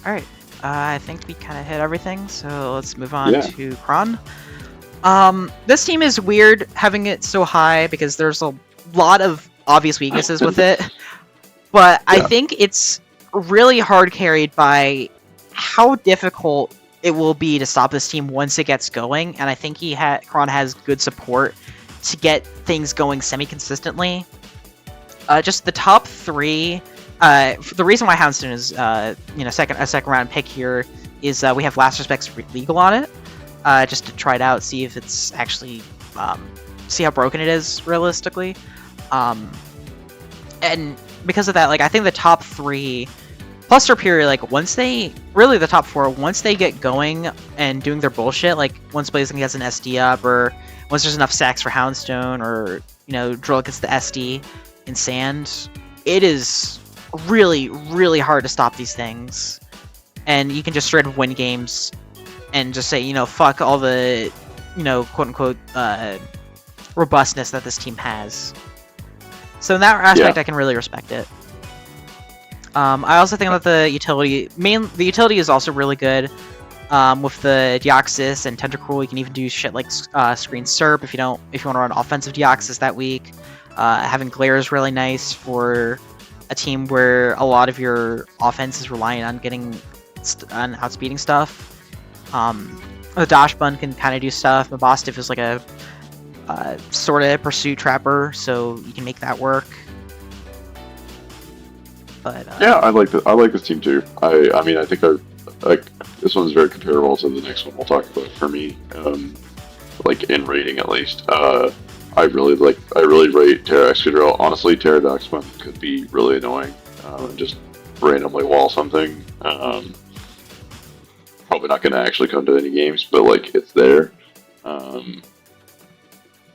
Alright, I think we kind of hit everything, so let's move on to Kron. This team is weird having it so high because there's a lot of obvious weaknesses with it, but I think it's really hard carried by how difficult it will be to stop this team once it gets going, and I think Kron has good support to get things going semi-consistently. Just the top 3. The reason why Houndstone is a second round pick here is we have Last Respect's legal on it, just to try it out, see if it's actually see how broken it is realistically, and because of that, like I think the top 3 plus Superior, like the top 4, once they get going and doing their bullshit, like once Blazing gets an SD up, or once there's enough sacks for Houndstone, or Drill gets the SD in Sand, it is really, really hard to stop these things. And you can just straight up win games and just say, fuck all the, quote-unquote, robustness that this team has. So in that aspect, I can really respect it. I also think that the utility is also really good. With the Deoxys and Tentacruel, you can even do shit like Screen Serp if you want to run offensive Deoxys that week. Having Glare is really nice for a team where a lot of your offense is relying on on outspeeding stuff. The Dash Bun can kind of do stuff. Mabostiff is like a sort of Pursuit Trapper, so you can make that work. But yeah, I like this team too. I mean, I think this one's very comparable to the next one we'll talk about for me. Like in rating at least. I really rate Terra Excadrill. Honestly, Pterodaxman could be really annoying. Just randomly wall something. Probably not going to actually come to any games, but like it's there.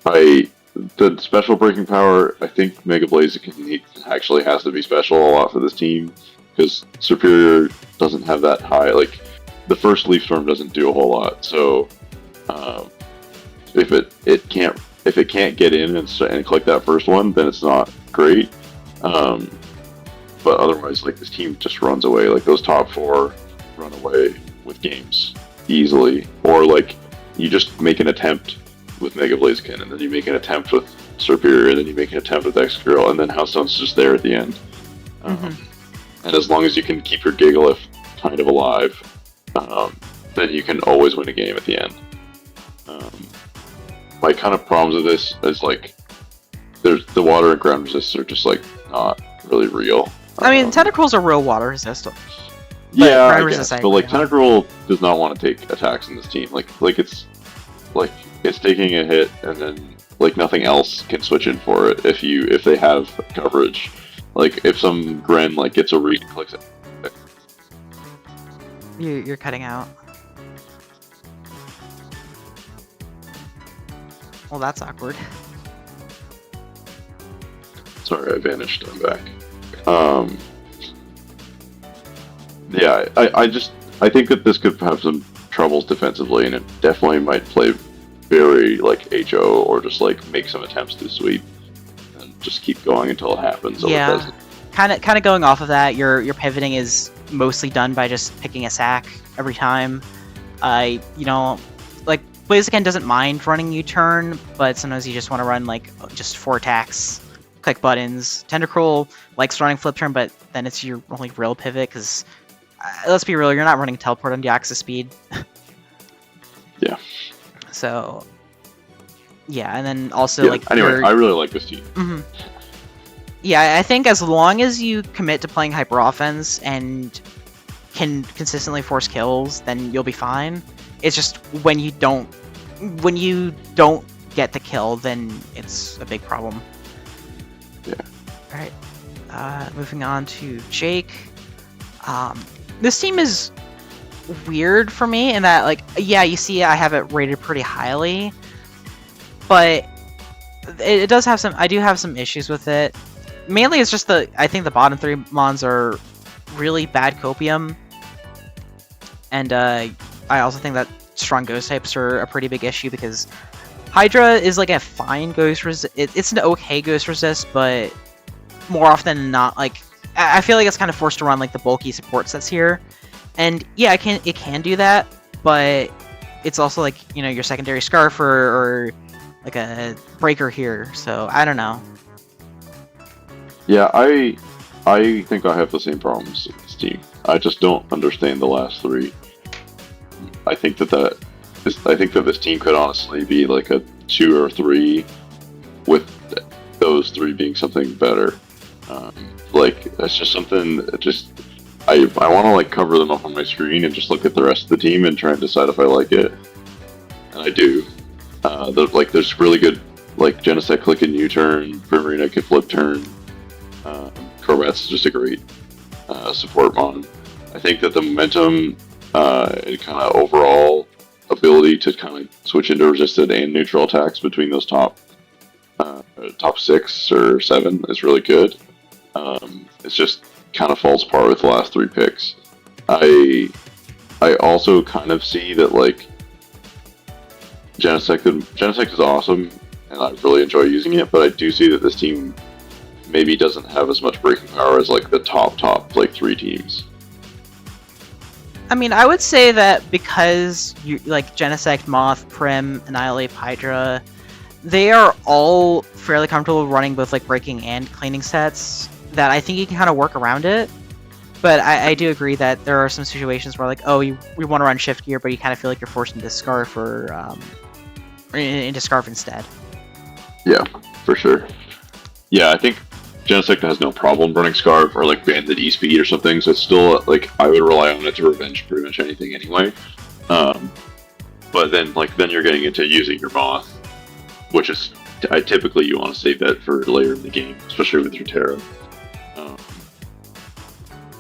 The special breaking power, I think Mega Blaziken actually has to be special a lot for this team because Superior doesn't have that high. Like the first Leaf Storm doesn't do a whole lot, so if it can't get in and click that first one, then it's not great. But otherwise, like this team just runs away. Like those top 4 run away with games easily, or like you just make an attempt with Mega Blaziken, and then you make an attempt with Superior, and then you make an attempt with Excadrill, and then Hellstone's just there at the end. And as long as you can keep your Gigalith kind of alive, then you can always win a game at the end. My kind of problems with this is like, there's the water and ground resists are just like not really real. I mean, Tentacruel's a real water resistant. Yeah, I guess, but like Tentacruel does not want to take attacks in this team. Like it's taking a hit, and then like nothing else can switch in for it if they have coverage. Like if some Gren like gets a read and clicks it. You're cutting out. Well, that's awkward. Sorry, I vanished. I'm back. Yeah, I think that this could have some troubles defensively, and it definitely might play very like HO or just like make some attempts to sweep and just keep going until it happens. Yeah, kind of going off of that. Your pivoting is mostly done by just picking a sack every time. You know, like Blaziken doesn't mind running U-turn, but sometimes you just want to run like just 4 attacks, click buttons. Tentacruel likes running flip turn, but then it's your only real pivot because let's be real, you're not running teleport on Deoxys speed. Yeah. So, yeah, and then also like. Anyway, I really like this team. Yeah, I think as long as you commit to playing hyper offense and can consistently force kills, then you'll be fine. It's just when you don't get the kill, then it's a big problem. Yeah. All right. Moving on to Jake. This team is weird for me in that, like, yeah, you see I have it rated pretty highly, but it does have some. I do have some issues with it. Mainly, it's just I think the bottom 3 mons are really bad copium, and I also think that strong ghost types are a pretty big issue because Hydra is like a fine ghost resist. It's an okay ghost resist, but more often than not, like I feel like it's kind of forced to run like the bulky support sets here, and yeah, it can do that, but it's also like, you know, your secondary Scarf or like a Breaker here. So I don't know. Yeah, I think I have the same problems with this team. I just don't understand the last 3. I think that this team could honestly be like a 2 or 3, with those 3 being something better. Like that's just something. I want to like cover them up on my screen and just look at the rest of the team and try and decide if I like it, and I do. There's really good like Genesect click and U-turn, Primarina can flip turn. Corvette's just a great support mon. I think that the momentum and kind of overall ability to kind of switch into resisted and neutral attacks between those top 6 or 7 is really good. It's just kind of falls apart with the last 3 picks. I also kind of see that like Genesect is awesome, and I really enjoy using it, but I do see that this team maybe doesn't have as much breaking power as like the top like 3 teams. I mean, I would say that because you like Genesect, Moth, Prim, Annihilate, Hydra, they are all fairly comfortable running both like breaking and cleaning sets, that I think you can kind of work around it. But I do agree that there are some situations where like, oh, we want to run shift gear, but you kind of feel like you're forced into Scarf or into Scarf instead. Yeah, for sure. Yeah, I think Genesect has no problem running Scarf or like Bandit E-Speed or something, so it's still like I would rely on it to revenge pretty much anything anyway. But then you're getting into using your Moth, which is typically you want to save that for later in the game, especially with your Terra.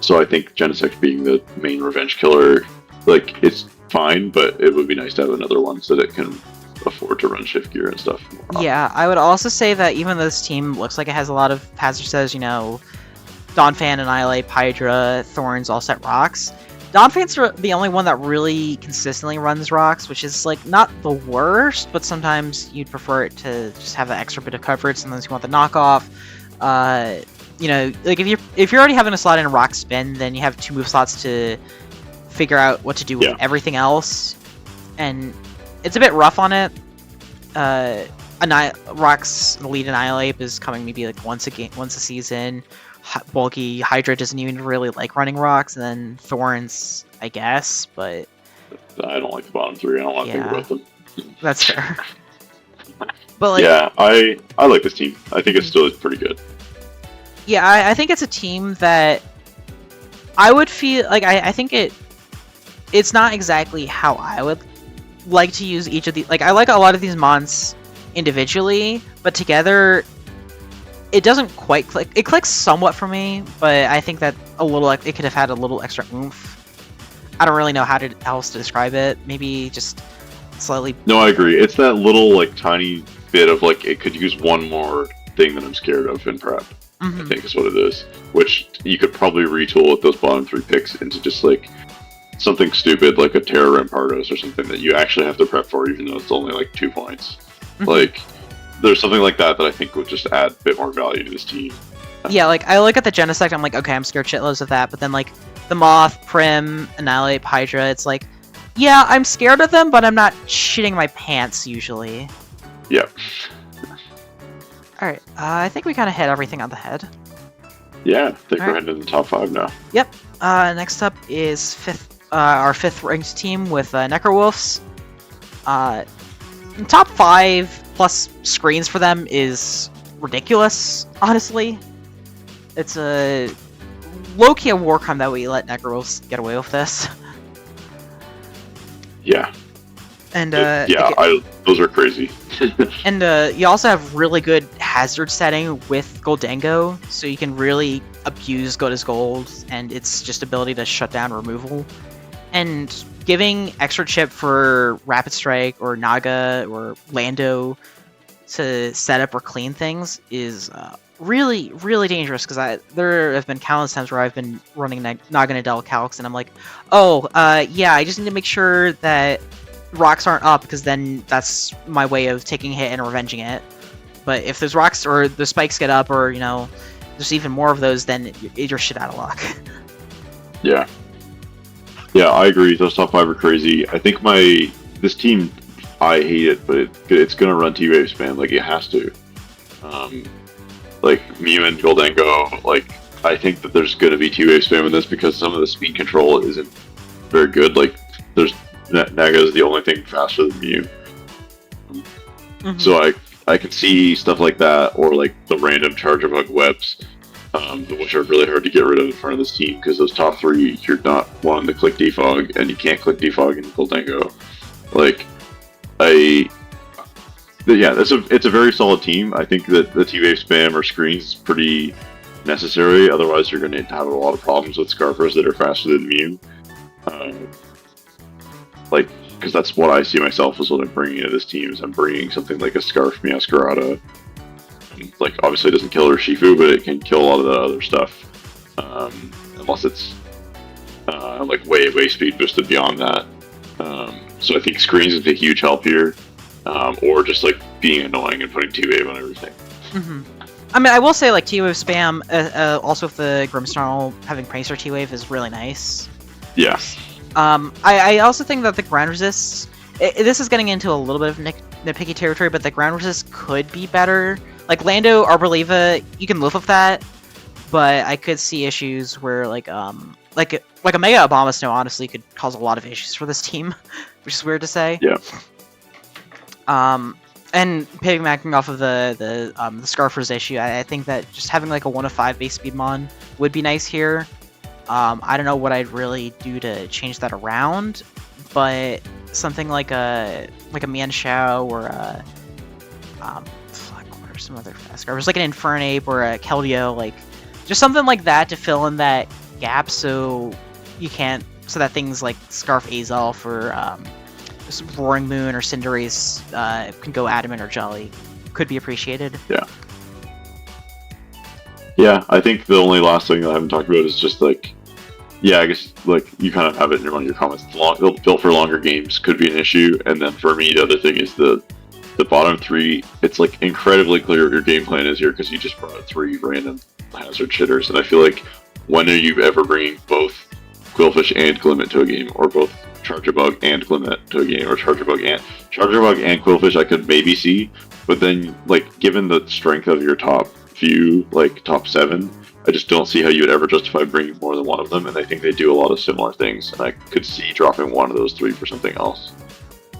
So I think Genesect being the main revenge killer, like it's fine, but it would be nice to have another one so that it can afford to run shift gear and stuff. Yeah, I would also say that even though this team looks like it has a lot of Hazard says, Donphan, Annihilate, Hydra, Thorns, all set rocks. Donphan's the only one that really consistently runs rocks, which is like not the worst, but sometimes you'd prefer it to just have that extra bit of coverage. Sometimes you want the knockoff. Like if you're already having a slot in a rock spin, then you have 2 move slots to figure out what to do with everything else, and it's a bit rough on it. Rock's lead Annihilate is coming maybe like once a season. Bulky Hydra doesn't even really like running rocks, and then Thorns, I guess, but I don't like the bottom 3. I don't want to think about them. That's fair. But like, yeah, I like this team. I think it's still pretty good. Yeah, I think it's a team that I would feel like I think it's not exactly how I would like to use each of these. Like I like a lot of these mons individually, but together it doesn't quite click. It clicks somewhat for me, but I think that it could have had a little extra oomph. I don't really know how else to describe it. Maybe just slightly. No, I agree. It's that little like tiny bit of like it could use one more thing that I'm scared of in prep. I think is what it is. Which you could probably retool with those bottom 3 picks into just like something stupid like a Terra Rampardos or something that you actually have to prep for, even though it's only like 2 points. Like there's something like that I think would just add a bit more value to this team. Yeah, like I look at the Genesect, I'm like, okay, I'm scared shitless of that, but then like the Moth, Prim, Annihilate, Hydra, it's like, yeah, I'm scared of them, but I'm not shitting my pants usually. Yeah. Alright, I think we kind of hit everything on the head. Yeah, I think we're heading to the top 5 now. Yep. Next up is our 5th ranked team with Necrowolves. Top 5 plus screens for them is ridiculous, honestly. It's a low-key a war crime that we let Necrowolves get away with this. Yeah. And those are crazy. And you also have really good hazard setting with Goldango, so you can really abuse Goda's Gold and its just ability to shut down removal. And giving extra chip for Rapid Strike or Naga or Lando to set up or clean things is really, really dangerous, because there have been countless times where I've been running Naga Nadal calcs and I'm like, yeah, I just need to make sure that rocks aren't up, because then that's my way of taking a hit and revenging it. But if those rocks or the spikes get up, or there's even more of those, then you're shit out of luck. Yeah, I agree. Those top 5 are crazy. I think this team, I hate it, but it's gonna run T-Wave spam. Like it has to. Like Mew and Goldango, like I think that there's gonna be T-Wave spam in this because some of the speed control isn't very good. Like Naga is the only thing faster than Mew. So I can see stuff like that, or like the random Charger Bug webs, which are really hard to get rid of in front of this team, because those top 3, you're not wanting to click defog, and you can't click defog in Goldango. Like, it's a very solid team. I think that the T-Wave spam or screens is pretty necessary, otherwise you're going to have a lot of problems with Scarfers that are faster than Mew. Because that's what I see myself as what I'm bringing into this team, is I'm bringing something like a Scarf Meowscarada. Like, obviously it doesn't kill Urshifu, but it can kill a lot of the other stuff. Unless it's like way speed boosted beyond that. So I think screens is a huge help here. Or just like being annoying and putting T-Wave on everything. I mean, I will say like T-Wave spam, also with the Grimmsnarl having Prankster T-Wave is really nice. Yeah. I also think that the ground resist, this is getting into a little bit of nitpicky territory, but the ground resist could be better. Like Lando, Arborleva, you can live with that, but I could see issues where like a Mega Abomasnow honestly could cause a lot of issues for this team, which is weird to say. Yeah. And piggybacking off of the Scarfers issue, I think that just having like a 1 of 5 base speed mon would be nice here. I don't know what I'd really do to change that around, but something like a Mianshao or a what are some other fast Scarfers, like an Infernape or a Keldeo, like just something like that to fill in that gap, so that things like Scarf Azelf or Roaring Moon or Cinderace can go Adamant or Jolly could be appreciated. Yeah, I think the only last thing that I haven't talked about is just like, yeah, I guess like you kind of have it in one of your comments. Built for longer games could be an issue, and then for me, the other thing is the bottom three. It's like incredibly clear what your game plan is here because you just brought 3 random hazard shitters, and I feel like when are you ever bringing both Quillfish and Glimmet to a game, or both Charjabug and Glimmet to a game, or Charjabug and Quillfish I could maybe see, but then like given the strength of your top few, like top 7, I just don't see how you would ever justify bringing more than one of them, and I think they do a lot of similar things, and I could see dropping one of those 3 for something else.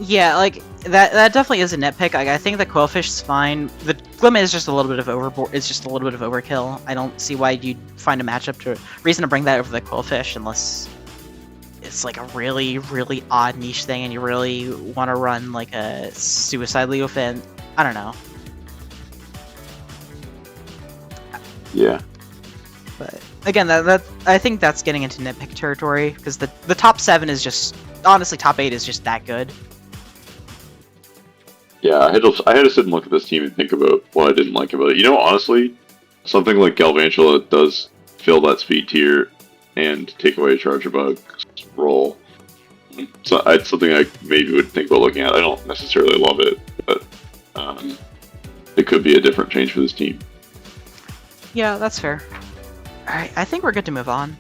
Yeah, like that definitely is a nitpick. I think the Quillfish is fine. The Glimmet is just a little bit of overkill. I don't see why you'd find a reason to bring that over the Quillfish unless it's like a really, really odd niche thing and you really want to run like a Suicide Leofin. I don't know. Yeah. But again, that I think that's getting into nitpick territory because the top 7 is just, honestly, top 8 is just that good. Yeah, I had to sit and look at this team and think about what I didn't like about it. You know, honestly, something like Galvantula does fill that speed tier and take away a Charjabug's role. So it's something I maybe would think about looking at. I don't necessarily love it, but it could be a different change for this team. Yeah, that's fair. Alright, I think we're good to move on.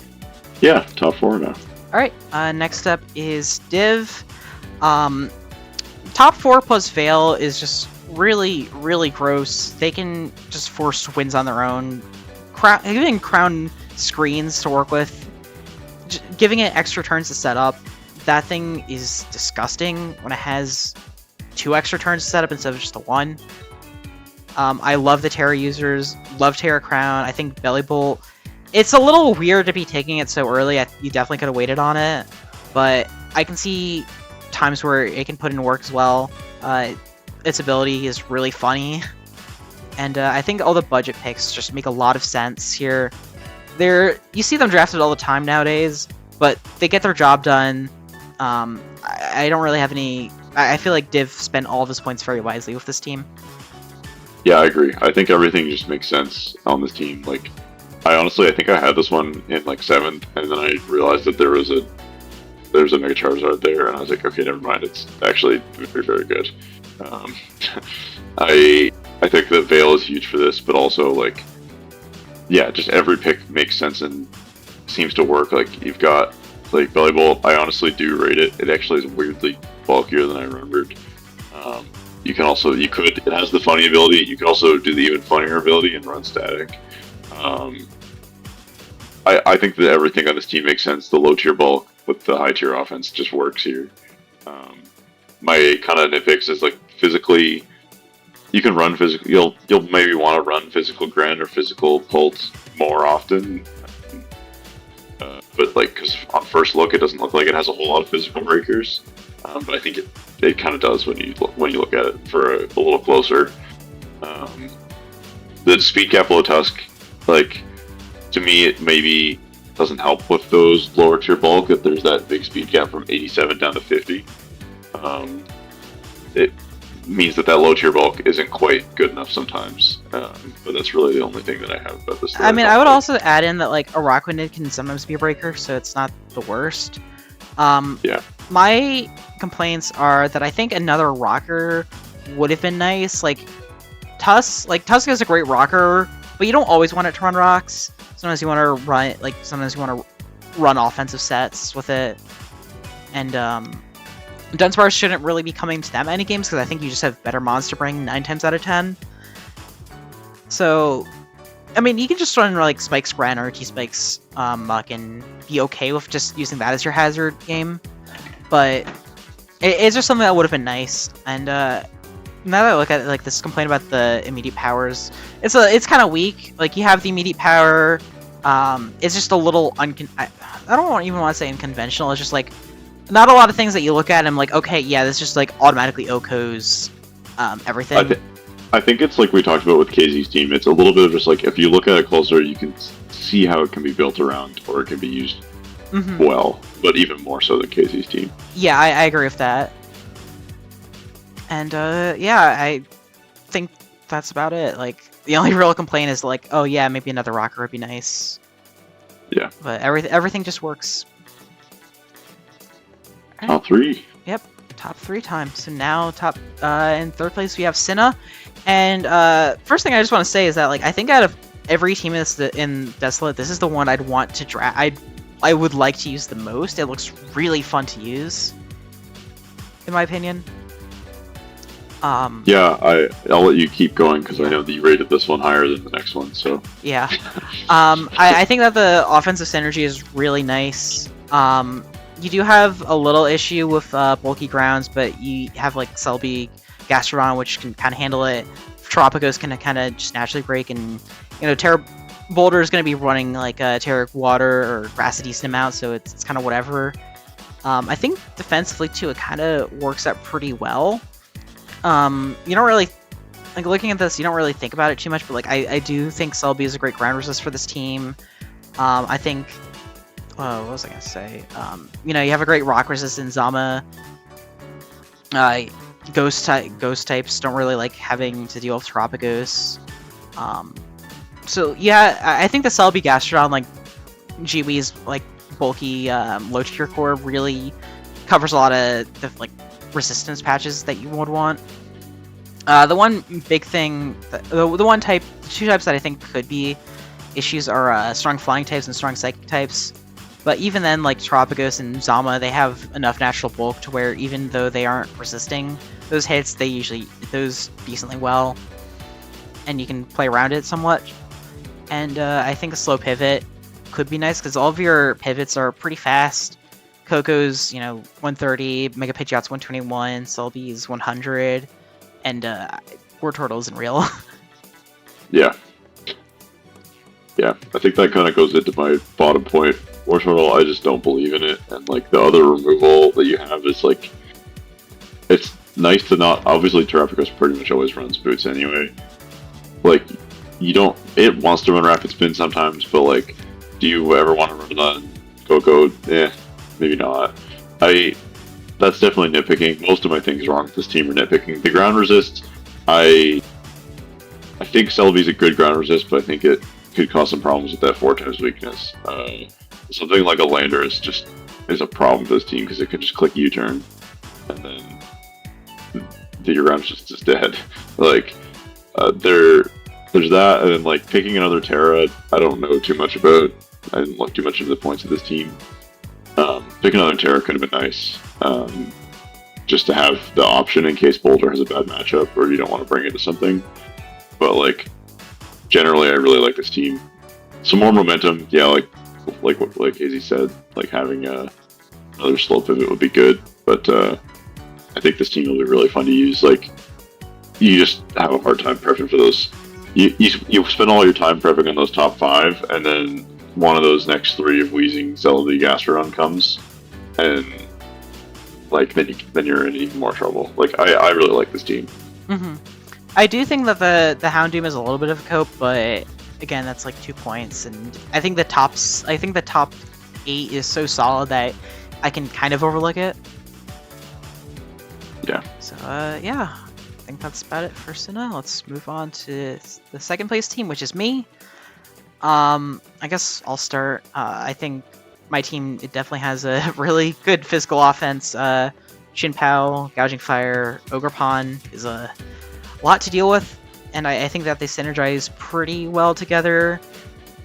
Yeah, top 4 now. Alright, next up is Div. Top 4 plus Veil is just really, really gross. They can just force wins on their own. Giving Crown screens to work with, giving it extra turns to set up, that thing is disgusting when it has 2 extra turns to set up instead of just the 1. I love the Terra users, love Terra Crown. I think Belly Bolt, it's a little weird to be taking it so early. You definitely could have waited on it, but I can see times where it can put in work as well. Its ability is really funny, and I think all the budget picks just make a lot of sense here. You see them drafted all the time nowadays, but they get their job done. I don't really have any. I feel like Div spent all of his points very wisely with this team. Yeah, I agree. I think everything just makes sense on this team. Like, I think I had this one in like 7th, and then I realized that there was a Mega Charizard there, and I was like, okay, never mind. It's actually very, very good. I think that Veil is huge for this, but also like, yeah, just every pick makes sense and seems to work. Like you've got like Belly Bolt. I honestly do rate it. It actually is weirdly bulkier than I remembered. It has the funny ability. You can also do the even funnier ability and run static. I think that everything on this team makes sense. The low tier bulk with the high tier offense just works here. My kind of nitpicks is like physically, you can run physical. You'll maybe want to run physical Gren or physical Pulse more often. But like, because on first look, it doesn't look like it has a whole lot of physical breakers. But I think it kind of does when you look at it for a little closer. The speed cap low tusk, like to me, it maybe doesn't help with those lower tier bulk that there's that big speed gap from 87 down to 50. It means that low tier bulk isn't quite good enough sometimes. But that's really the only thing that I have about this. I mean, I would also add in that like a Rockwind can sometimes be a breaker, so it's not the worst. Yeah. My complaints are that I think another rocker would have been nice. Like Tusk is a great rocker, but you don't always want it to run rocks. Sometimes you want to run offensive sets with it. And Dunsparce shouldn't really be coming to that many games because I think you just have better mons to bring 9 times out of 10. So, I mean, you can just run like Spike Spren or T-Spikes Muck and be okay with just using that as your hazard game. But it's just something that would have been nice. And now that I look at it, like this complaint about the immediate powers, it's kind of weak. Like you have the immediate power, it's just a little I don't even want to say unconventional. It's just like not a lot of things that you look at and I'm like, okay, yeah, this just like automatically OHKOs everything. I think it's like we talked about with KZ's team. It's a little bit of just like if you look at it closer, you can see how it can be built around or it can be used well, but even more so than KZ's team. Yeah, I agree with that. And yeah, I think that's about it. Like the only real complaint is like, oh yeah, maybe another rocker would be nice. Yeah. But everything just works. Top 3. Yep, top 3 times. So now in 3rd place we have Cinna. And first thing I just want to say is that like I think out of every team in Desolate, this is the one I'd want to draft. I would like to use the most. It looks really fun to use, in my opinion. Yeah, I'll let you keep going because I know that you rated this one higher than the next one. So yeah, I think that the offensive synergy is really nice. You do have a little issue with bulky grounds, but you have like Selby, Gastrodon, which can kind of handle it. Tropicos can kind of just naturally break, and you know Terra Boulder is going to be running like Terra Water or Grass a decent amount, so it's kind of whatever. I think defensively too, it kind of works out pretty well. You don't really, like, looking at this, you don't really think about it too much, but, like, I do think Selby is a great ground resist for this team. I think, what was I gonna say? You know, you have a great rock resist in Zama. Ghost types don't really like having to deal with Tropicos. So, yeah, I think the Selby Gastrodon, like, Giwi's, like, bulky, low tier core really covers a lot of the, like, resistance patches that you would want. The one big thing, the two types that I think could be issues are strong flying types and strong psychic types. But even then, like Tropicos and Zama, they have enough natural bulk to where even though they aren't resisting those hits, they usually hit those decently well, and you can play around it somewhat. And I think a slow pivot could be nice because all of your pivots are pretty fast. Coco's, 130, Mega Pidgeot's 121, Selby's 100, and Wartortle isn't real. Yeah. Yeah, I think that kind of goes into my bottom point. Wartortle, I just don't believe in it, and like the other removal that you have is like, it's nice to not. Obviously, Terraficos pretty much always runs boots anyway. Like, it wants to run rapid spin sometimes, but like, do you ever want to run on Coco? Maybe not. That's definitely nitpicking. Most of my things wrong with this team are nitpicking. The ground resist, I think Selby's a good ground resist, but I think it could cause some problems with that 4x weakness. Something like a lander is a problem for this team because it can just click U-turn, and then your ground resist is dead. Like, there's that, and then like picking another Terra, I don't know too much about. I didn't look too much into the points of this team. Picking another Terra could have been nice, just to have the option in case Boulder has a bad matchup or you don't want to bring it to something. But like, generally, I really like this team. Some more momentum, yeah, like AZ said, like having another slow pivot would be good. But I think this team will be really fun to use. Like, you just have a hard time prepping for those. You spend all your time prepping on those top 5, and then one of those next 3 of Wheezing, Zelda, Gastrodon comes, and like then you're in even more trouble. Like, I really like this team. Mm-hmm. I do think that the Houndoom is a little bit of a cope, but again, that's like 2 points, and I think the top 8 is so solid that I can kind of overlook it. Yeah. So yeah, I think that's about it for Cinna. Let's move on to the 2nd place team, which is me. I guess I'll start. I think my team, it definitely has a really good physical offense. Shinpao, Gouging Fire, Ogerpon is a lot to deal with, and I think that they synergize pretty well together.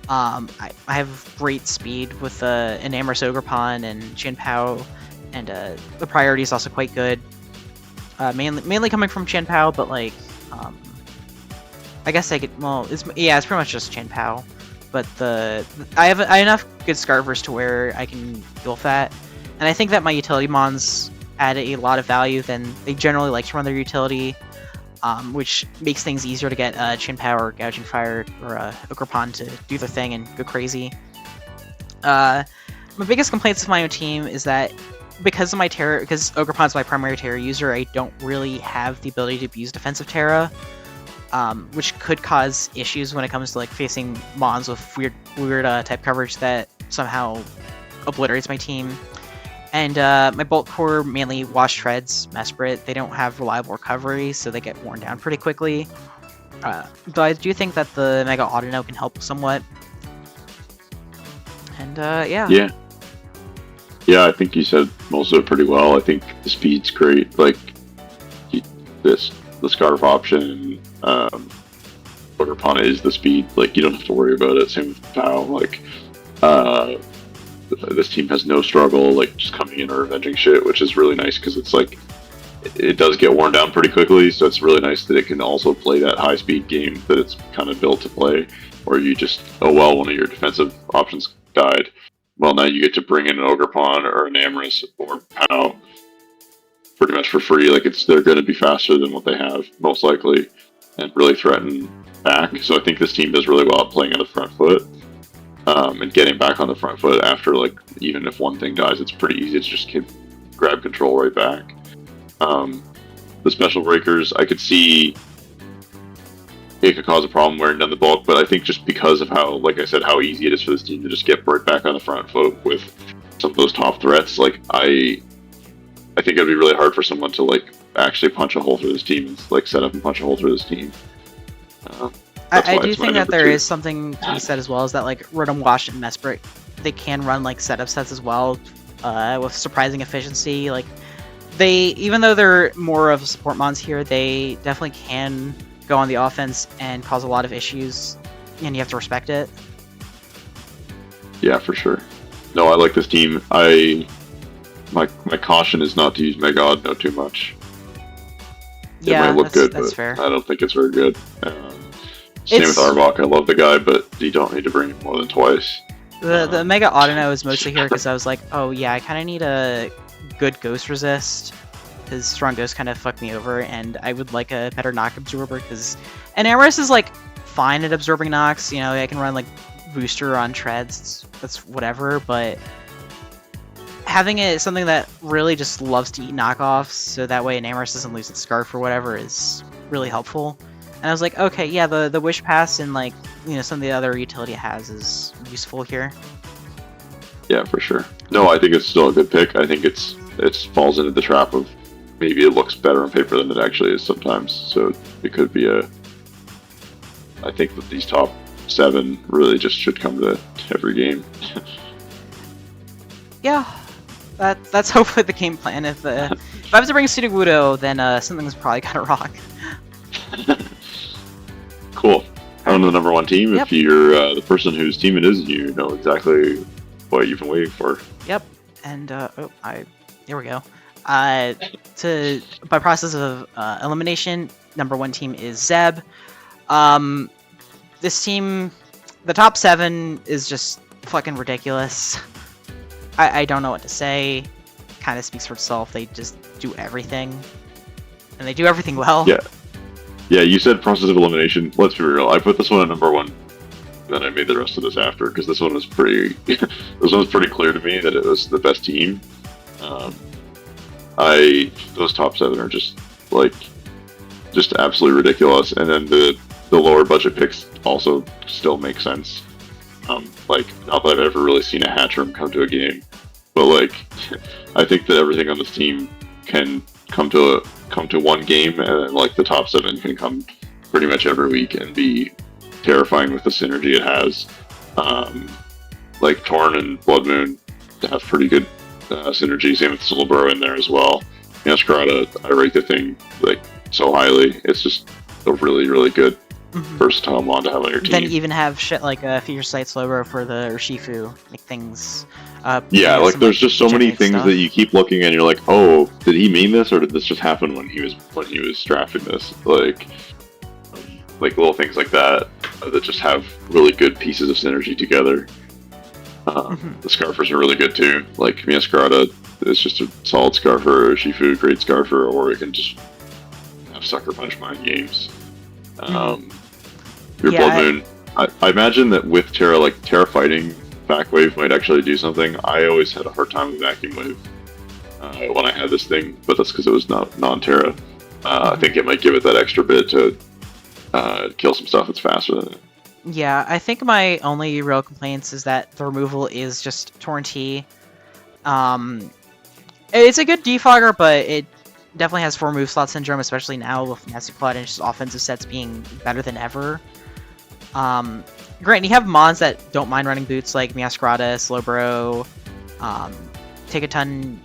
I have great speed with an Amorous Ogerpon and Shinpao, and the priority is also quite good. Mainly coming from Shinpao, but like, I guess I could. Well, it's pretty much just Shinpao. But I have enough good Scarvers to where I can deal with that, and I think that my utility mons add a lot of value. Then they generally like to run their utility. which makes things easier to get Chin Power, Gouging Fire, or Ogrepon to do their thing and go crazy. My biggest complaints with my own team is that because Ogrepon's my primary Terra user, I don't really have the ability to abuse defensive Terra, which could cause issues when it comes to like facing Mons with weird type coverage that somehow obliterates my team. And my Bolt Core mainly Wash Treads, Mesprit. They don't have reliable recovery, so they get worn down pretty quickly. Though I do think that the Mega Autono can help somewhat. And yeah. Yeah, I think you said most of it pretty well. I think the speed's great. Like the Scarf option, Ogrepon is the speed. Like you don't have to worry about it. Same with Pow. Like this team has no struggle like just coming in or avenging shit, which is really nice because it's like it does get worn down pretty quickly. So it's really nice that it can also play that high speed game that it's kind of built to play, where you just one of your defensive options died. Well, now you get to bring in an Ogrepon or an Amorous or Pow pretty much for free. Like they're going to be faster than what they have most likely, and really threaten back. So I think this team does really well at playing on the front foot, and getting back on the front foot after like even if one thing dies, it's pretty easy to just grab control right back. The special breakers, I could see it could cause a problem wearing down the bulk, but I think just because of how, like I said, how easy it is for this team to just get right back on the front foot with some of those top threats, like I think it'd be really hard for someone to like actually punch a hole through this team and like set up and punch a hole through this team. I do think that there is something to be said as well, is that like Rotom Wash and Mesprit, they can run like setup sets as well, with surprising efficiency. Like even though they're more of support mons here, they definitely can go on the offense and cause a lot of issues, and you have to respect it. Yeah, for sure. No, I like this team. My caution is not to use Mega Autono too much. It might look good, but fair. I don't think it's very good. Same with Arbok. I love the guy, but you don't need to bring him more than twice. The Mega Autono is mostly here because I was like, oh yeah, I kind of need a good Ghost Resist, because Strong Ghost kind of fucked me over, and I would like a better knock absorber, because... And Amorous is like fine at absorbing knocks, you know, I can run like Booster on Treads, that's whatever, but having it something that really just loves to eat knockoffs, so that way an Amorous doesn't lose its Scarf or whatever, is really helpful. And I was like, okay, yeah, the Wish Pass and like, you know, some of the other utility it has is useful here. Yeah, for sure. No, I think it's still a good pick. I think it falls into the trap of maybe it looks better on paper than it actually is sometimes. So it could be I think that these top 7 really just should come to every game. Yeah, that's hopefully the game plan. If I have to bring Sudowoodo, then something's probably gotta rock. Cool. On to the number 1 team. Yep. If you're the person whose team it is, you know exactly what you've been waiting for. Yep. And here we go. By process of elimination, number 1 team is Zeb. This team, the top 7 is just fucking ridiculous. I don't know what to say. Kind of speaks for itself. They just do everything, and they do everything well. Yeah. You said process of elimination. Let's be real. I put this one at number 1. Then I made the rest of this after, because this one was pretty. This one was pretty clear to me that it was the best team. Those top 7 are just absolutely ridiculous, and then the lower budget picks also still make sense. Not that I've ever really seen a Hatchram come to a game, but like I think that everything on this team can come to one game, and then like the top 7 can come pretty much every week and be terrifying with the synergy it has. Like Torn and Blood Moon have pretty good synergy. Same with Silbro in there as well. Masquerada, I rate the thing like so highly. It's just a really, really good versatile mon to have on your team. Then you even have shit like Future Sight Slowbro for the Urshifu, make things. There's just so many things stuff that you keep looking and you're like, oh, did he mean this, or did this just happen when he was drafting this? Like little things like that that just have really good pieces of synergy together. The Scarfers are really good too. Like Masquerada is just a solid Scarfer, Urshifu, great Scarfer, or it can just have Sucker Punch mind games. Mhm. Your Yeah, Blood Moon. I imagine that with Terra, like Terra fighting back wave might actually do something. I always had a hard time with vacuum wave when I had this thing, but that's because it was not non-Terra. I think it might give it that extra bit to kill some stuff that's faster than it. Yeah, I think my only real complaints is that the removal is just Torn T. It's a good defogger, but it definitely has 4 move slot syndrome, especially now with Nasty Plot and just offensive sets being better than ever. Granted, you have mons that don't mind running boots like Miasgrata, Slowbro, Take a Ton.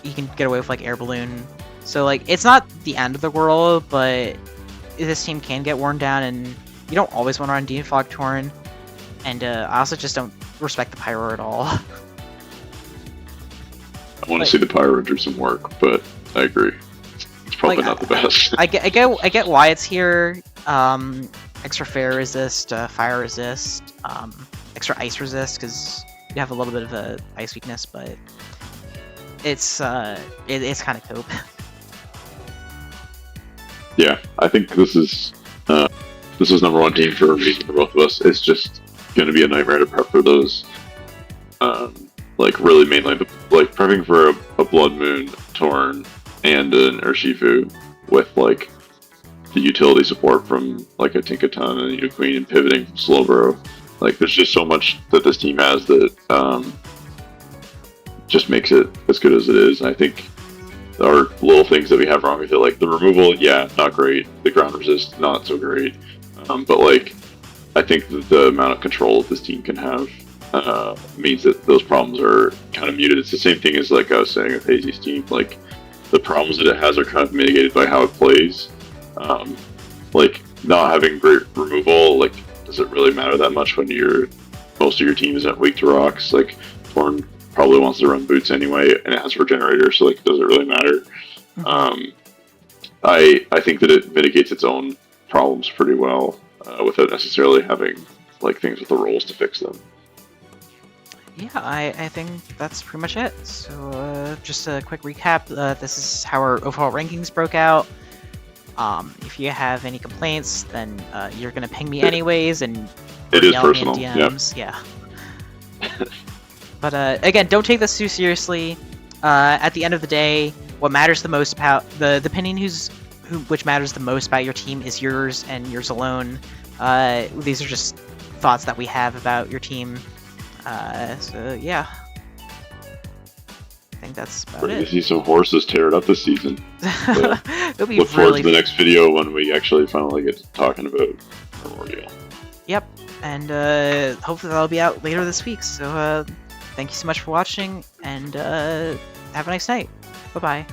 You can get away with like Air Balloon, so like it's not the end of the world, but this team can get worn down, and you don't always want to run Defog Torn. And I also just don't respect the Pyro at all. I want to see the Pyro do some work, but I agree. It's probably Like, not the best. I get why it's here. Extra fire resist, fire resist, extra ice resist because you have a little bit of a ice weakness, but it's kind of cope. Yeah, I think this is number one team for a reason for both of us. It's just going to be a nightmare to prep for those. Like really mainline, like prepping for a Blood Moon, Torn, and an Urshifu with like the utility support from like a Tinkaton and a Uniqueen and pivoting from Slowbro. Like there's just so much that this team has that just makes it as good as it is. And I think there are little things that we have wrong with it, like the removal, yeah, not great. The ground resist, not so great. But like, I think that the amount of control that this team can have means that those problems are kind of muted. It's the same thing as like I was saying with Hazy's team. Like the problems that it has are kind of mitigated by how it plays. Like not having great removal, like does it really matter that much when most of your team isn't weak to rocks? Like Torn probably wants to run boots anyway, and it has Regenerator, so like does it really matter? I think that it mitigates its own problems pretty well without necessarily having like things with the rolls to fix them. Yeah, I think that's pretty much it. So just a quick recap. This is how our overall rankings broke out. If you have any complaints, then you're gonna ping me anyways, and it is yell at me in personal. DMs. Yeah. But again, don't take this too seriously. At the end of the day, what matters the most about the opinion which matters the most about your team is yours and yours alone. These are just thoughts that we have about your team. So yeah, I think that's about We're it. gonna see some horses tear it up this season. So It'll be look forward really to the next video when we actually finally get to talking about Primordial. Yep, and hopefully that'll be out later this week. So thank you so much for watching, and have a nice night. Bye bye.